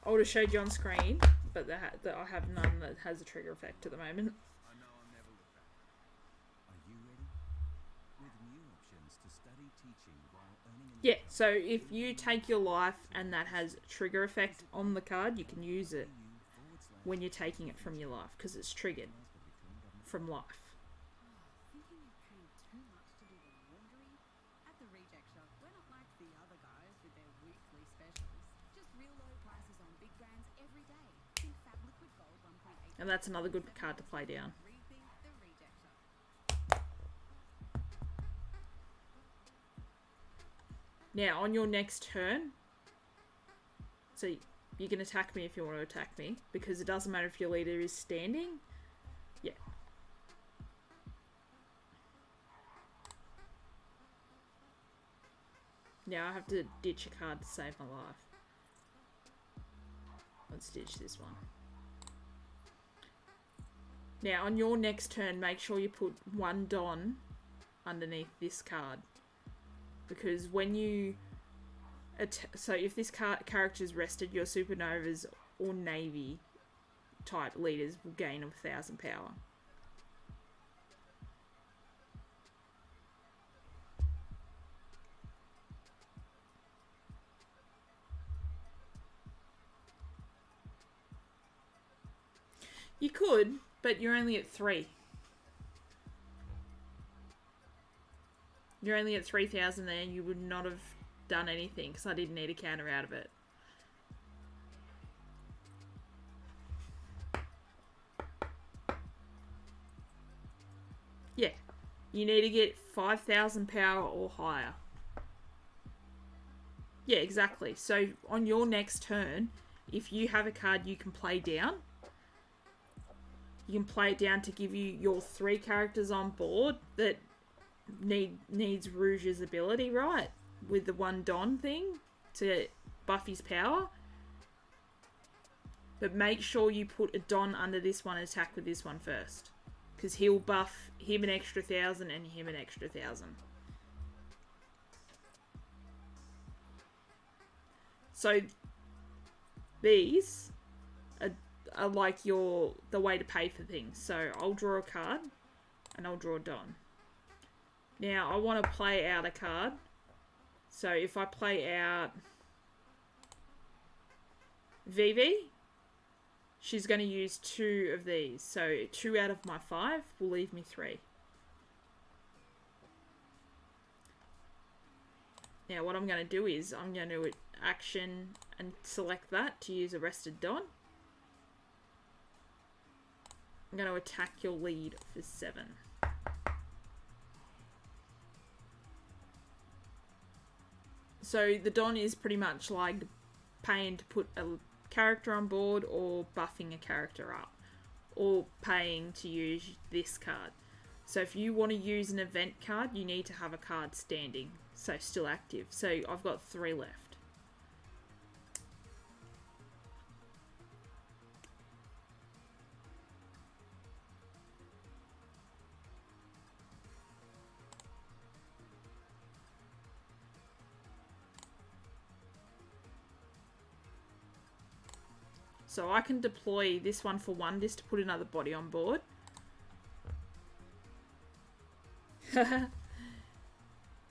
I would have showed you on screen, but I have none that has a trigger effect at the moment. Yeah, so if you take your life and that has trigger effect on the card, you can use it when you're taking it from your life because it's triggered from life. And that's another good card to play down. Now, on your next turn, so you can attack me if you want to attack me, because it doesn't matter if your leader is standing. Yeah. Now I have to ditch a card to save my life. Let's ditch this one. Now, on your next turn, make sure you put 1 Don underneath this card. Because when you... So if this character is rested, your Supernovas or Navy type leaders will gain 1,000 power. You could, but you're only at 3. You're only at 3,000 there. You would not have done anything because I didn't need a counter out of it. Yeah. You need to get 5,000 power or higher. Yeah, exactly. So on your next turn, if you have a card you can play down, you can play it down to give you your 3 characters on board that needs Rouge's ability, right? With the 1 Don thing to buff his power. But make sure you put a Don under this one and attack with this one first. Because he'll buff him an extra 1,000 and him an extra 1,000. So these are like the way to pay for things. So I'll draw a card and I'll draw a Don. Now I want to play out a card. So if I play out Vivi, she's going to use 2 of these. So 2 out of my 5 will leave me 3. Now what I'm going to do is I'm going to action and select that to use Arrested Don. I'm going to attack your lead for 7. So the Don is pretty much like paying to put a character on board or buffing a character up, or paying to use this card. So if you want to use an event card, you need to have a card standing, so still active. So I've got 3 left. So I can deploy this one for 1 just to put another body on board.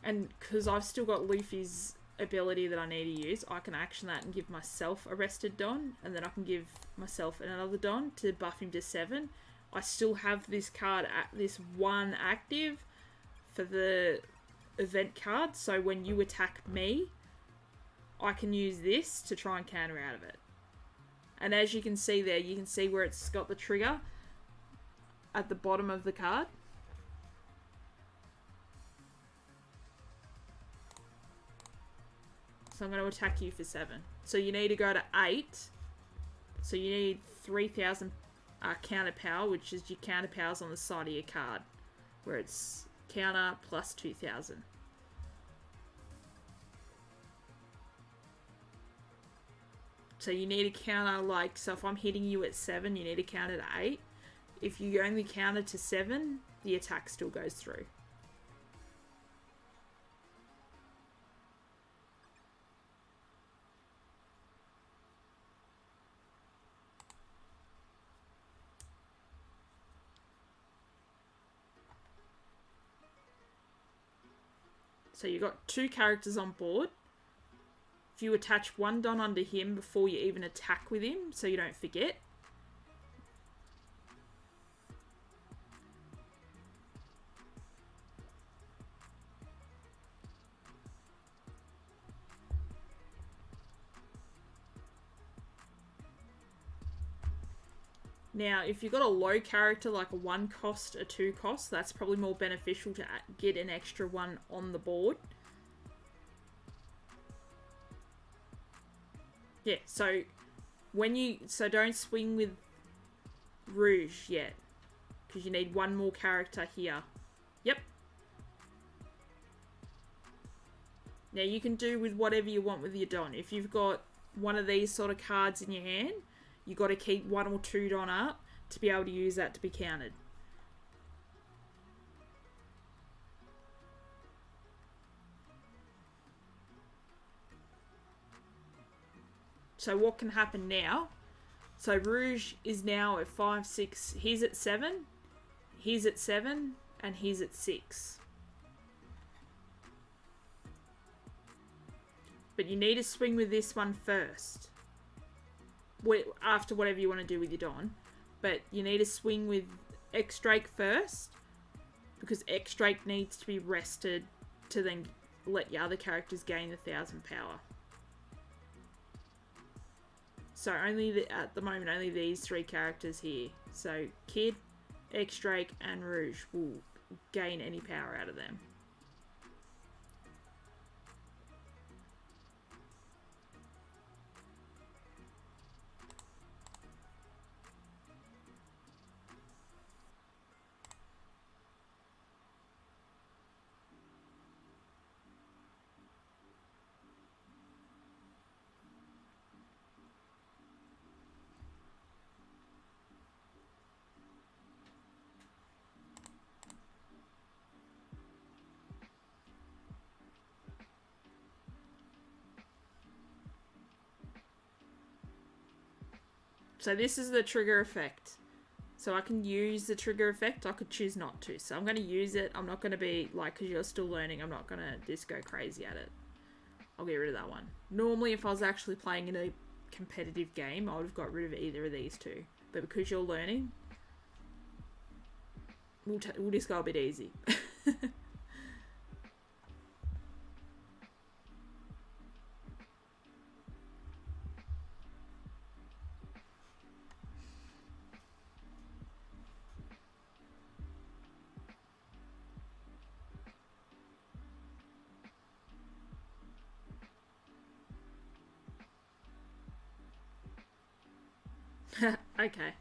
And because I've still got Luffy's ability that I need to use, I can action that and give myself Arrested Don, and then I can give myself another Don to buff him to 7. I still have this card, this 1 active for the event card, so when you attack me, I can use this to try and counter out of it. And as you can see there, you can see where it's got the trigger at the bottom of the card. So I'm going to attack you for 7. So you need to go to 8. So you need 3,000 counter power, which is your counter powers on the side of your card, where it's counter plus 2,000. So you need to counter, like, so if I'm hitting you at 7, you need to counter to 8. If you only counter to 7, the attack still goes through. So you've got 2 characters on board. If you attach 1 Don under him before you even attack with him, so you don't forget. Now, if you've got a low character, like a 1 cost, a 2 cost, that's probably more beneficial to get an extra 1 on the board. Yeah, so don't swing with Rouge yet, because you need 1 more character here. Yep. Now you can do with whatever you want with your Don. If you've got one of these sort of cards in your hand, you got to keep 1 or 2 Don up to be able to use that to be counted. So what can happen now? So Rouge is now at 5, 6. He's at 7. He's at 7. And he's at 6. But you need to swing with this one first. After whatever you want to do with your Don. But you need to swing with X-Drake first. Because X-Drake needs to be rested to then let your other characters gain 1,000 power. So only at the moment, only these 3 characters here. So Kid, X-Drake, and Rouge will gain any power out of them. So this is the trigger effect. So I can use the trigger effect. I could choose not to. So I'm going to use it. I'm not going to be like, because you're still learning, I'm not going to just go crazy at it. I'll get rid of that one. Normally, if I was actually playing in a competitive game, I would have got rid of either of these 2. But because you're learning, we'll just go a bit easy. Okay.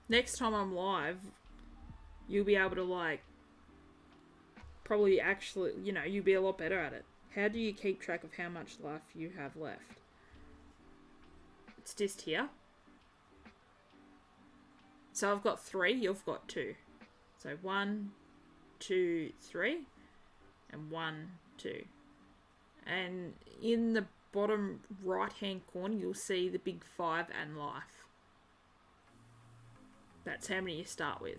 Next time I'm live, you'll be able to, like, probably actually, you know, you'll be a lot better at it. How do you keep track of how much life you have left? It's just here. So I've got 3, you've got 2. So 1, 2, 3, and 1, 2. And in the bottom right-hand corner, you'll see the big 5 and life. That's how many you start with.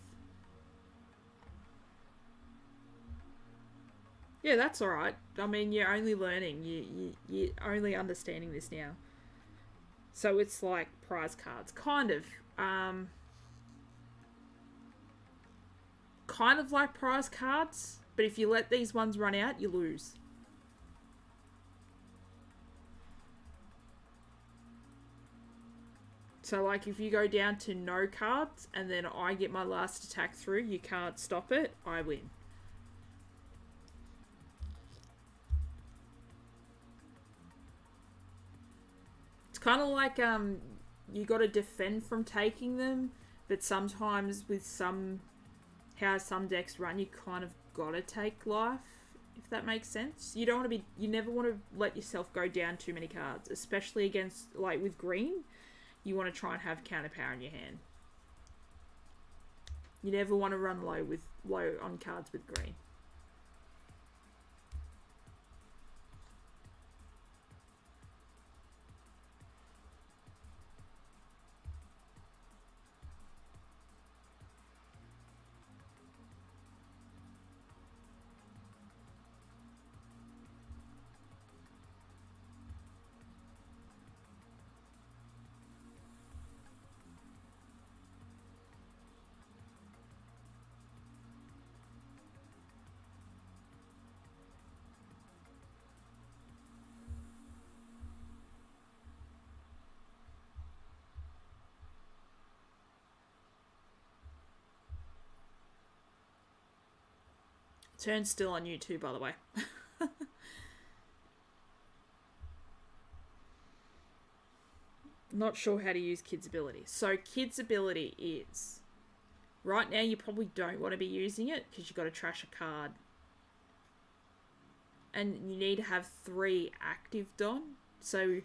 Yeah, that's alright. I mean, you're only learning. You're only understanding this now. So it's like prize cards. Kind of. Kind of like prize cards. But if you let these ones run out, you lose. So, like, if you go down to no cards and then I get my last attack through, you can't stop it, I win. It's kind of like, you got to defend from taking them, but sometimes with how some decks run, you kind of got to take life, if that makes sense. You don't want to you never want to let yourself go down too many cards, especially against, like, with green. You want to try and have counter power in your hand. You never want to run low on cards with green. Turn's still on YouTube, by the way. Not sure how to use Kid's ability. So Kid's ability is... Right now you probably don't want to be using it because you've got to trash a card. And you need to have 3 active on. So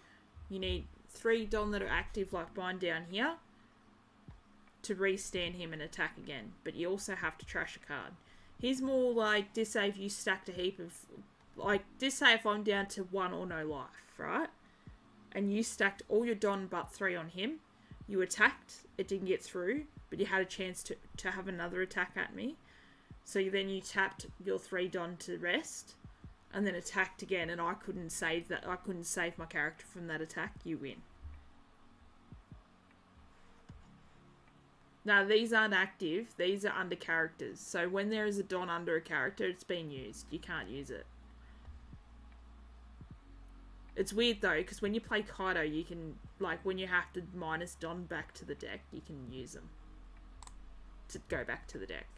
You need 3 Don that are active, like mine down here, to re-stand him and attack again. But you also have to trash a card. He's more like, just say if you stacked a heap of, like, just say if I'm down to 1 or no life, right? And you stacked all your Don but 3 on him. You attacked, it didn't get through, but you had a chance to have another attack at me. So then you tapped your 3 Don to rest, and then attacked again, and I couldn't save that. I couldn't save my character from that attack. You win. Now, these aren't active. These are under characters. So when there is a Don under a character, it's being used. You can't use it. It's weird, though, because when you play Kaido, you can, like, when you have to minus Don back to the deck, you can use them to go back to the deck.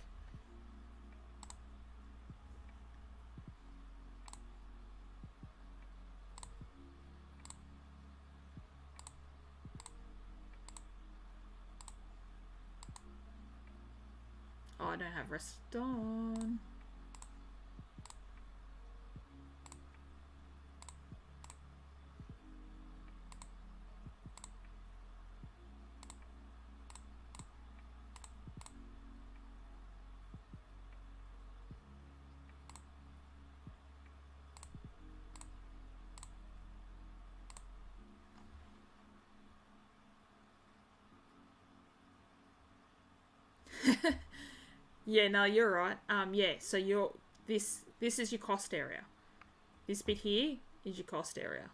Oh, I don't have rest on. Yeah, no, you're right. Yeah, so this is your cost area. This bit here is your cost area.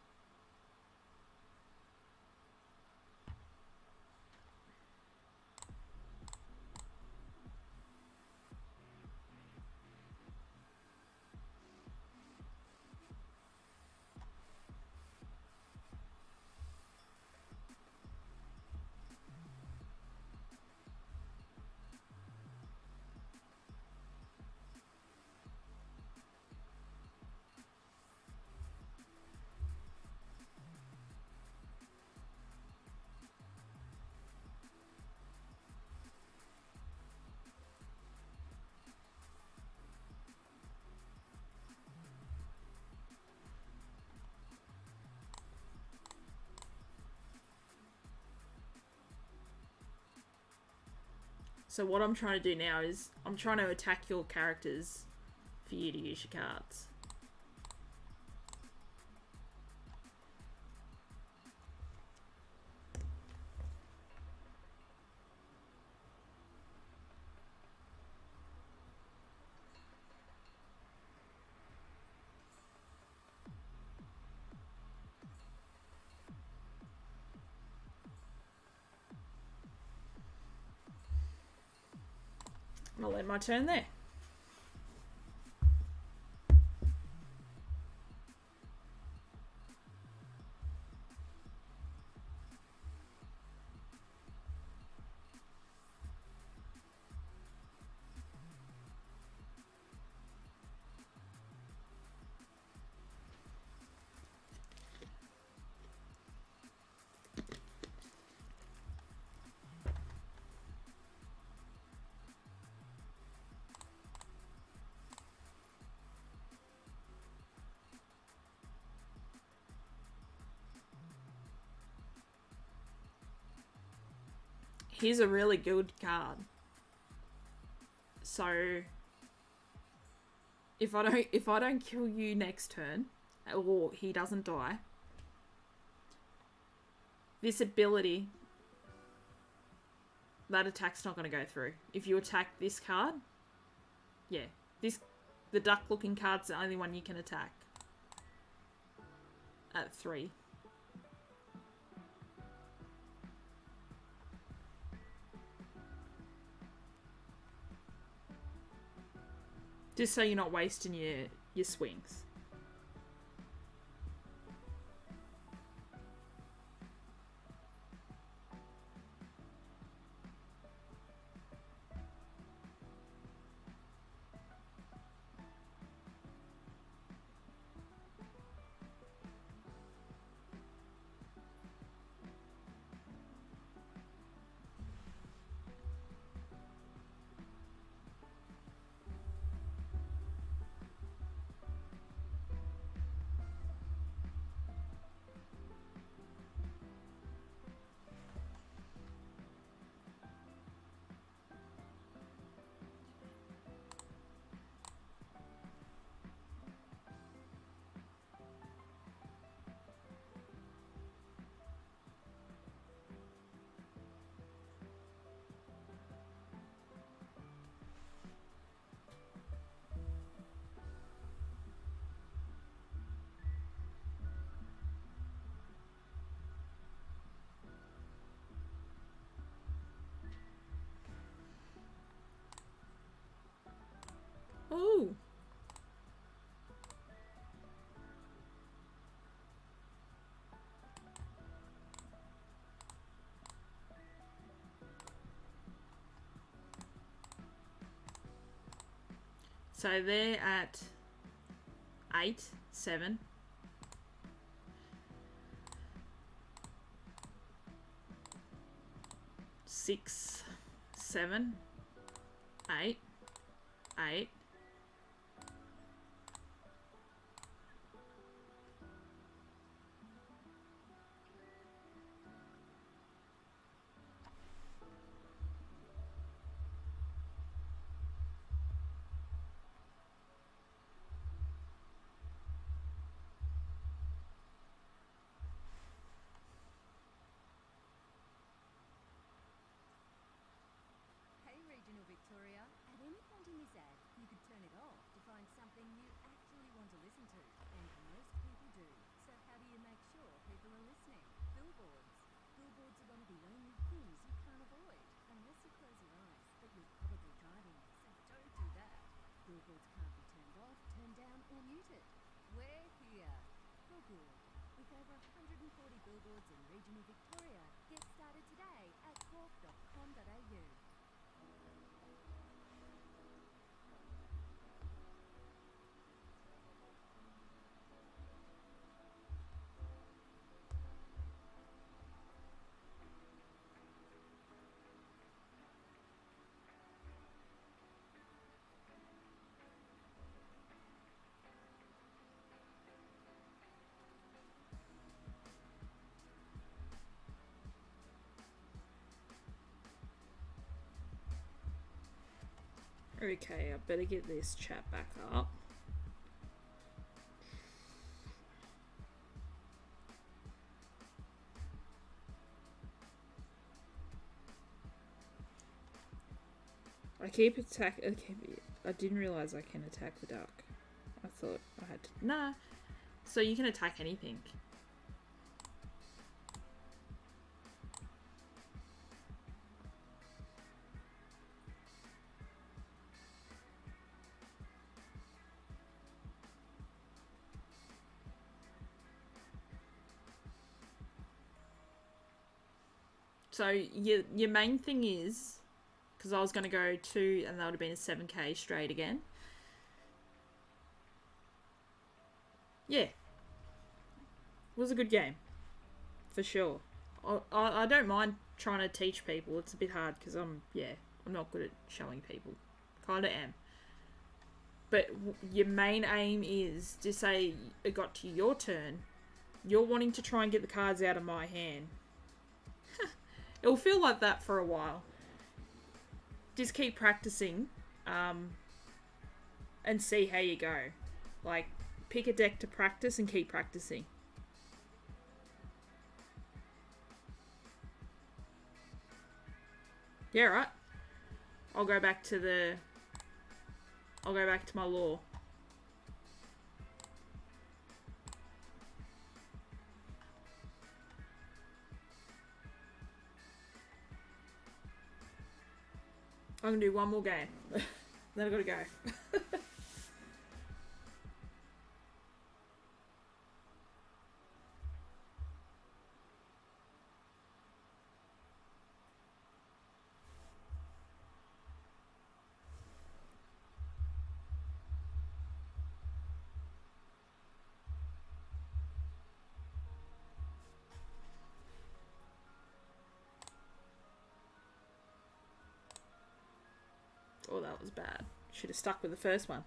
So what I'm trying to do now is I'm trying to attack your characters for you to use your cards. I'll end my turn there. Here's a really good card. So if I don't kill you next turn, or he doesn't die, this ability, that attack's not going to go through. If you attack this card, yeah, the duck looking card's the only one you can attack at 3. Just so you're not wasting your swings. So they're at 8, 7. 6, 7, 8, 8. Hey Regional Victoria, at any point in this ad, you could turn it off to find something you actually want to listen to, and most people do. So how do you make sure people are listening? Billboards. Billboards are one of the only things you can't avoid, unless you close your eyes, but you're probably driving, so don't do that. Billboards can't be turned off, turned down, or muted. We're here. For good. With over 140 billboards in regional Victoria, get started today at corp.com.au. Okay, I better get this chat back up. I keep attack. Okay, I didn't realize I can attack the duck. I thought I had to. Nah. So you can attack anything. So your main thing is, because I was going to go 2 and that would have been a 7k straight again. Yeah. It was a good game. For sure. I don't mind trying to teach people. It's a bit hard because I'm not good at showing people. Kind of am. But your main aim is to say it got to your turn. You're wanting to try and get the cards out of my hand. It'll feel like that for a while. Just keep practicing and see how you go. Like, pick a deck to practice and keep practicing. Yeah, right. I'll go back to my law. I'm gonna do one more game. Then I gotta go. Oh, that was bad. Should have stuck with the first one.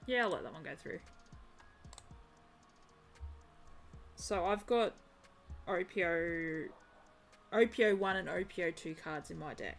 Yeah, I'll let that one go through. So I've got OP-01 and OP-02 cards in my deck.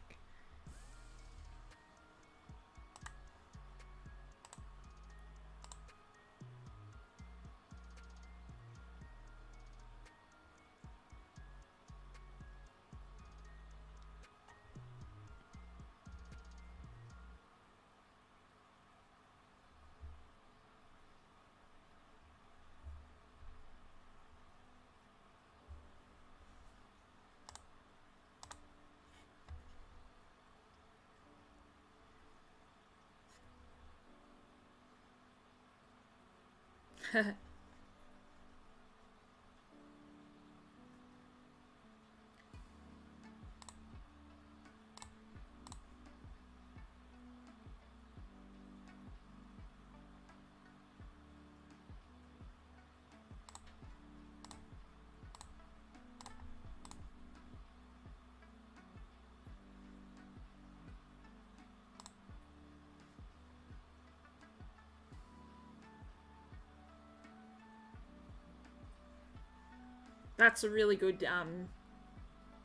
That's a really good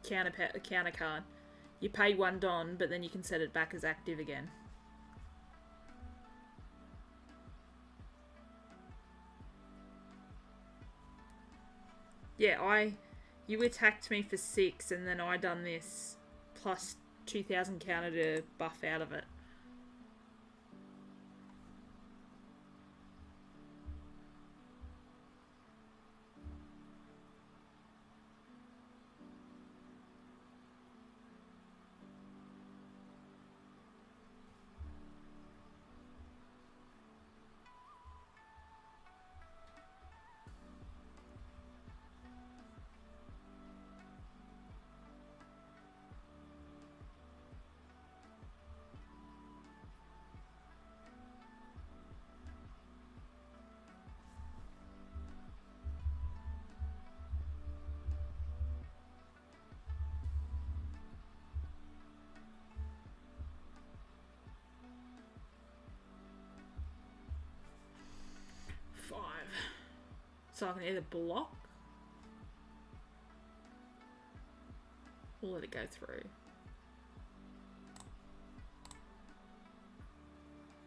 counter card. You pay 1 Don, but then you can set it back as active again. Yeah, you attacked me for 6, and then I done this plus 2,000 counter to buff out of it. So I can either block or let it go through.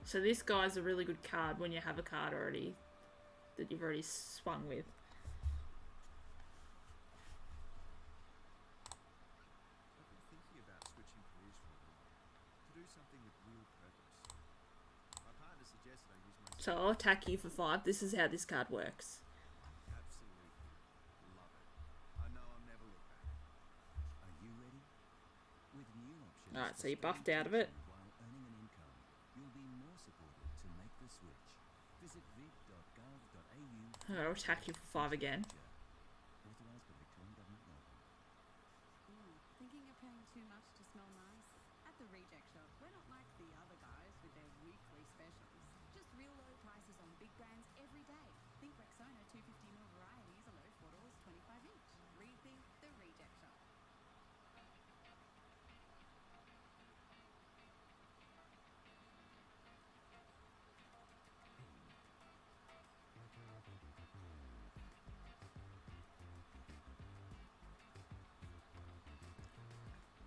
So this guy's a really good card when you have a card already that you've already swung with. I've been thinking about switching careers for a while to do something with real purpose. My partner suggested I use my So I'll attack you for 5. This is how this card works. absolutely love it. I know I'll never look back. Are you ready? With new options. Alright, so for you buffed studying out of it. teaching while earning an income, you'll be more supported to make the switch. Visit vic.gov.au. I'll attack you for 5 again. Authorised by the Victorian Government, Melbourne. Thinking of paying too much to smell nice? At the Reject Shop, we're not like the other guys with their weekly specials. Just real low prices on big brands every day. Think Rexona 250ml varieties, alert bottles, 25 each. Rethink the Reject Shop.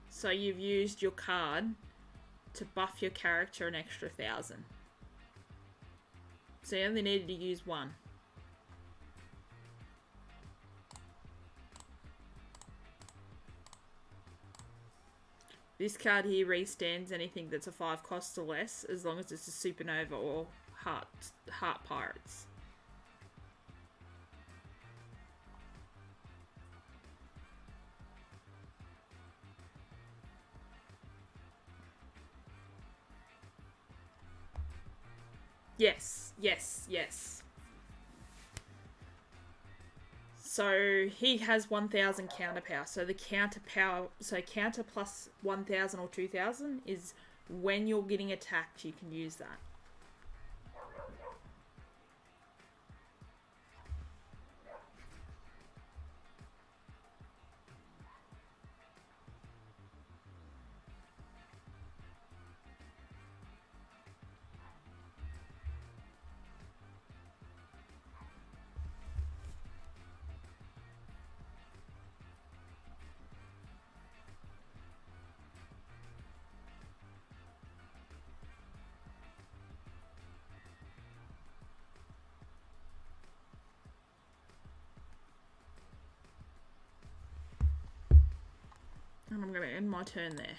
So you've used your card to buff your character an extra 1,000. So you only needed to use 1. This card here restands anything that's a 5 cost or less, as long as it's a supernova or heart pirates. Yes, yes, yes. So he has 1,000 counter power. So the counter power, so counter plus 1,000 or 2,000 is when you're getting attacked, you can use that. end my turn there.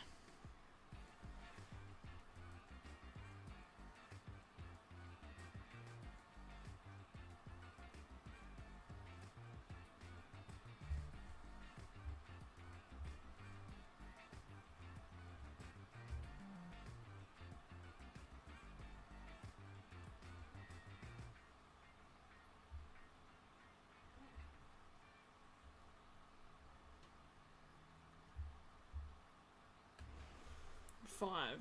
Five.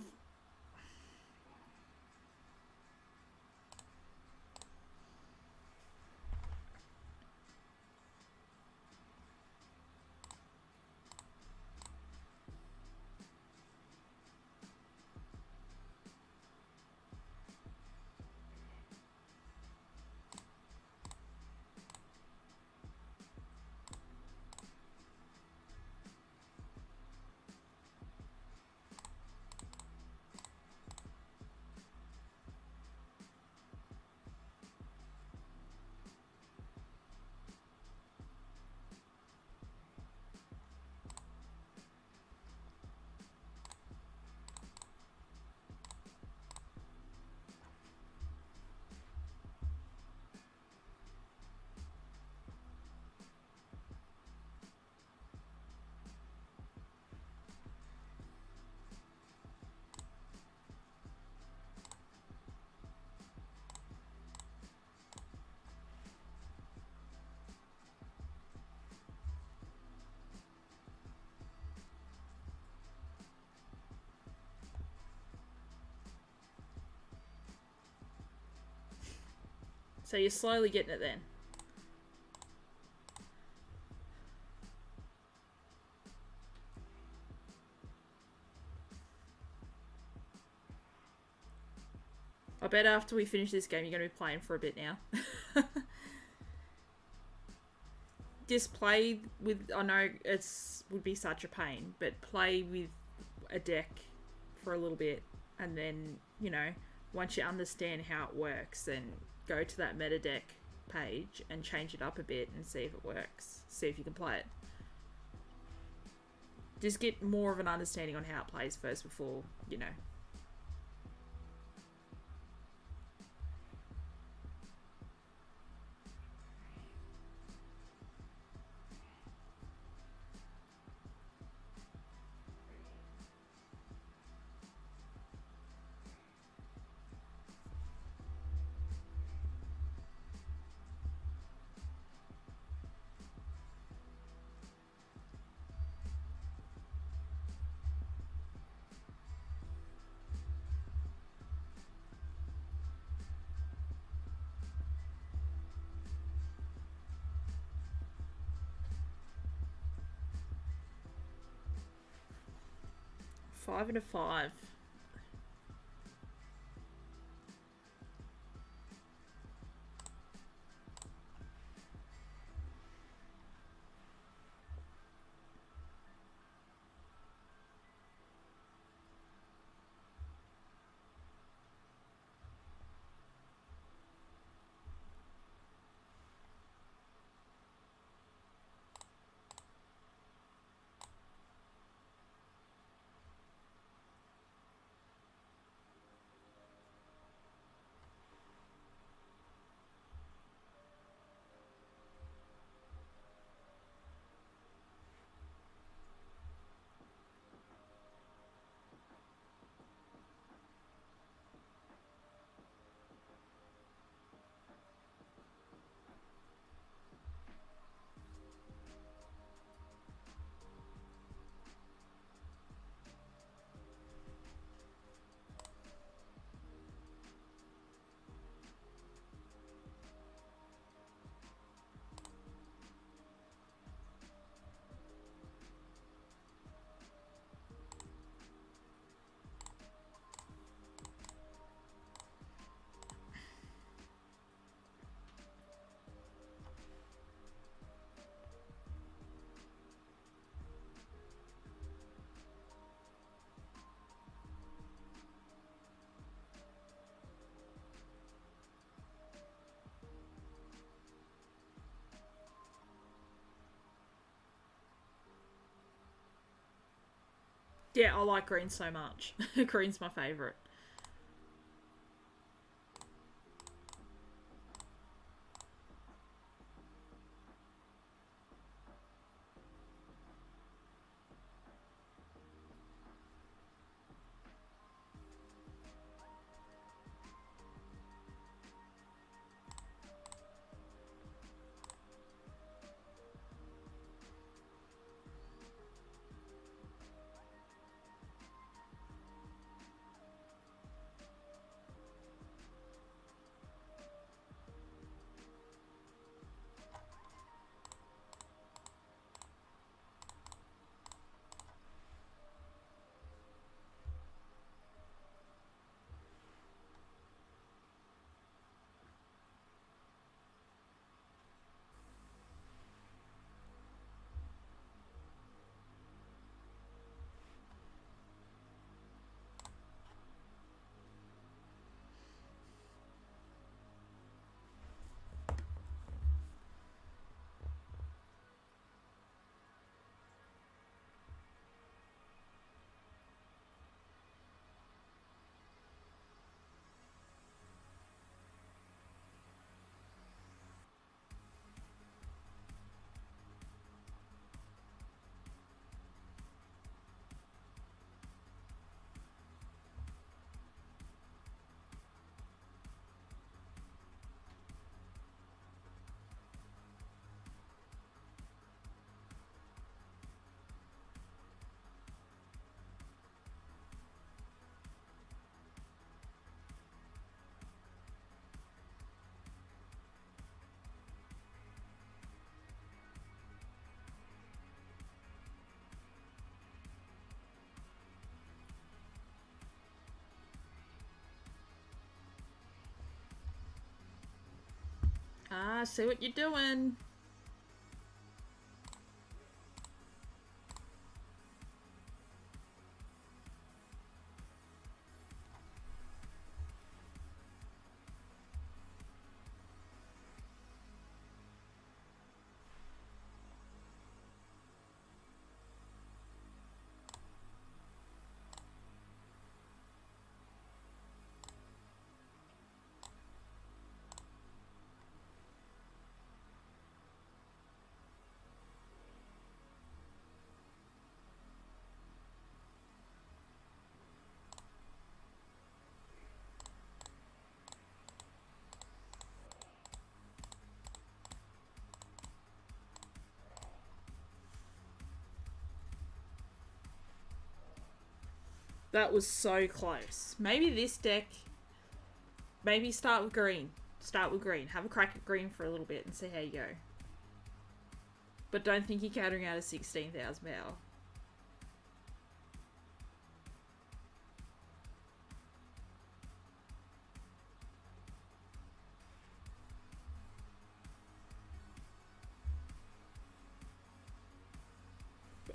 So you're slowly getting it then. I bet after we finish this game, you're going to be playing for a bit now. Just play with, I know would be such a pain, but play with a deck for a little bit, and then, you know, once you understand how it works, then go to that meta deck page and change it up a bit and see if it works. See if you can play it. Just get more of an understanding on how it plays first before, you know. Five and a five. Yeah, I like green so much. Green's my favourite. Ah, see what you're doing. That was so close. Maybe this deck... Maybe start with green. Start with green. Have a crack at green for a little bit and see how you go. But don't think you're countering out a 16,000 power.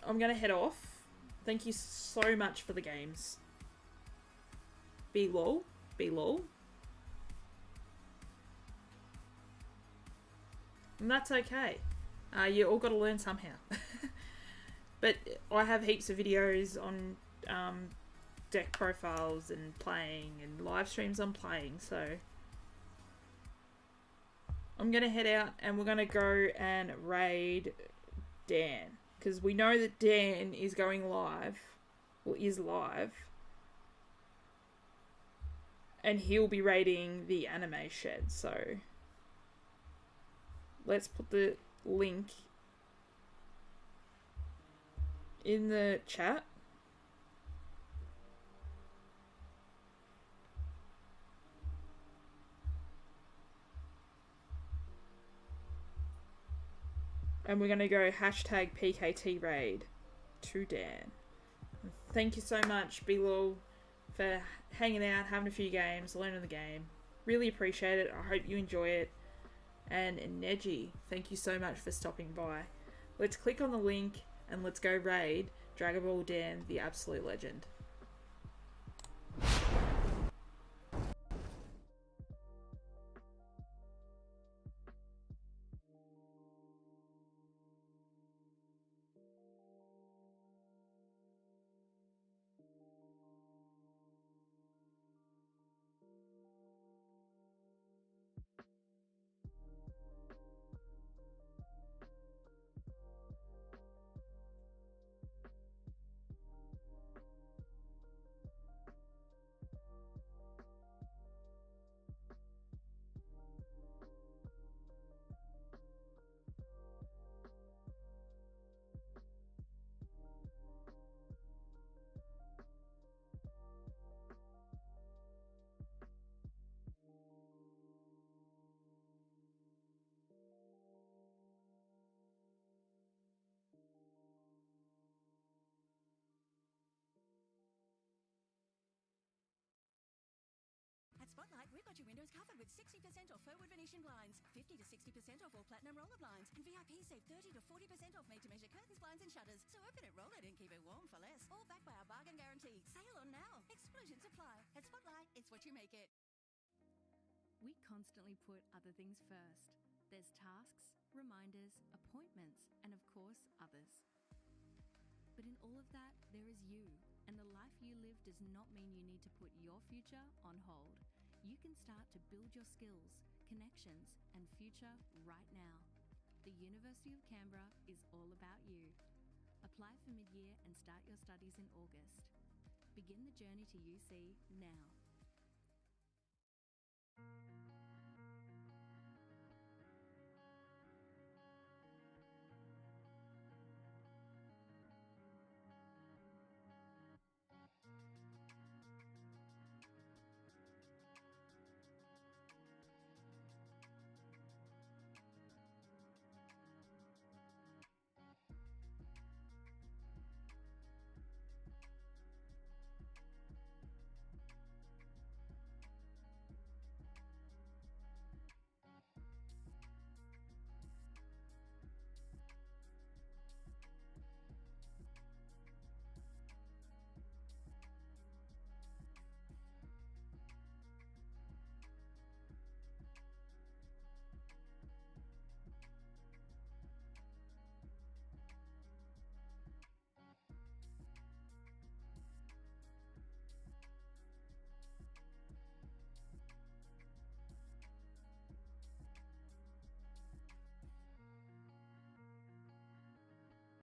I'm going to head off. Thank you so much for the games. Be lol. Be lol. And that's okay. You all got to learn somehow. But I have heaps of videos on deck profiles and playing and live streams on playing, so I'm going to head out and we're going to go and raid Dan. Because we know that Dan is going live, or is live, and he'll be raiding the anime shed, so let's put the link in the chat. And we're going to go hashtag PKT raid to Dan. Thank you so much, Bilal, for hanging out, having a few games, learning the game. Really appreciate it. I hope you enjoy it. And Neji, thank you so much for stopping by. Let's click on the link and let's go raid Dragon Ball Dan, the absolute legend. Spotlight, we've got your windows covered with 60% off fir wood Venetian blinds, 50 to 60% off all platinum roller blinds, and VIP save 30 to 40% off made-to-measure curtains, blinds and shutters. So open it, roll it, and keep it warm for less. All backed by our bargain guarantee. Sale on now. Exclusions apply. At Spotlight, it's what you make it. We constantly put other things first. There's tasks, reminders, appointments, and of course, others. But in all of that, there is you, and the life you live does not mean you need to put your future on hold. You can start to build your skills, connections, and future right now. The University of Canberra is all about you. Apply for mid-year and start your studies in August. Begin the journey to UC now.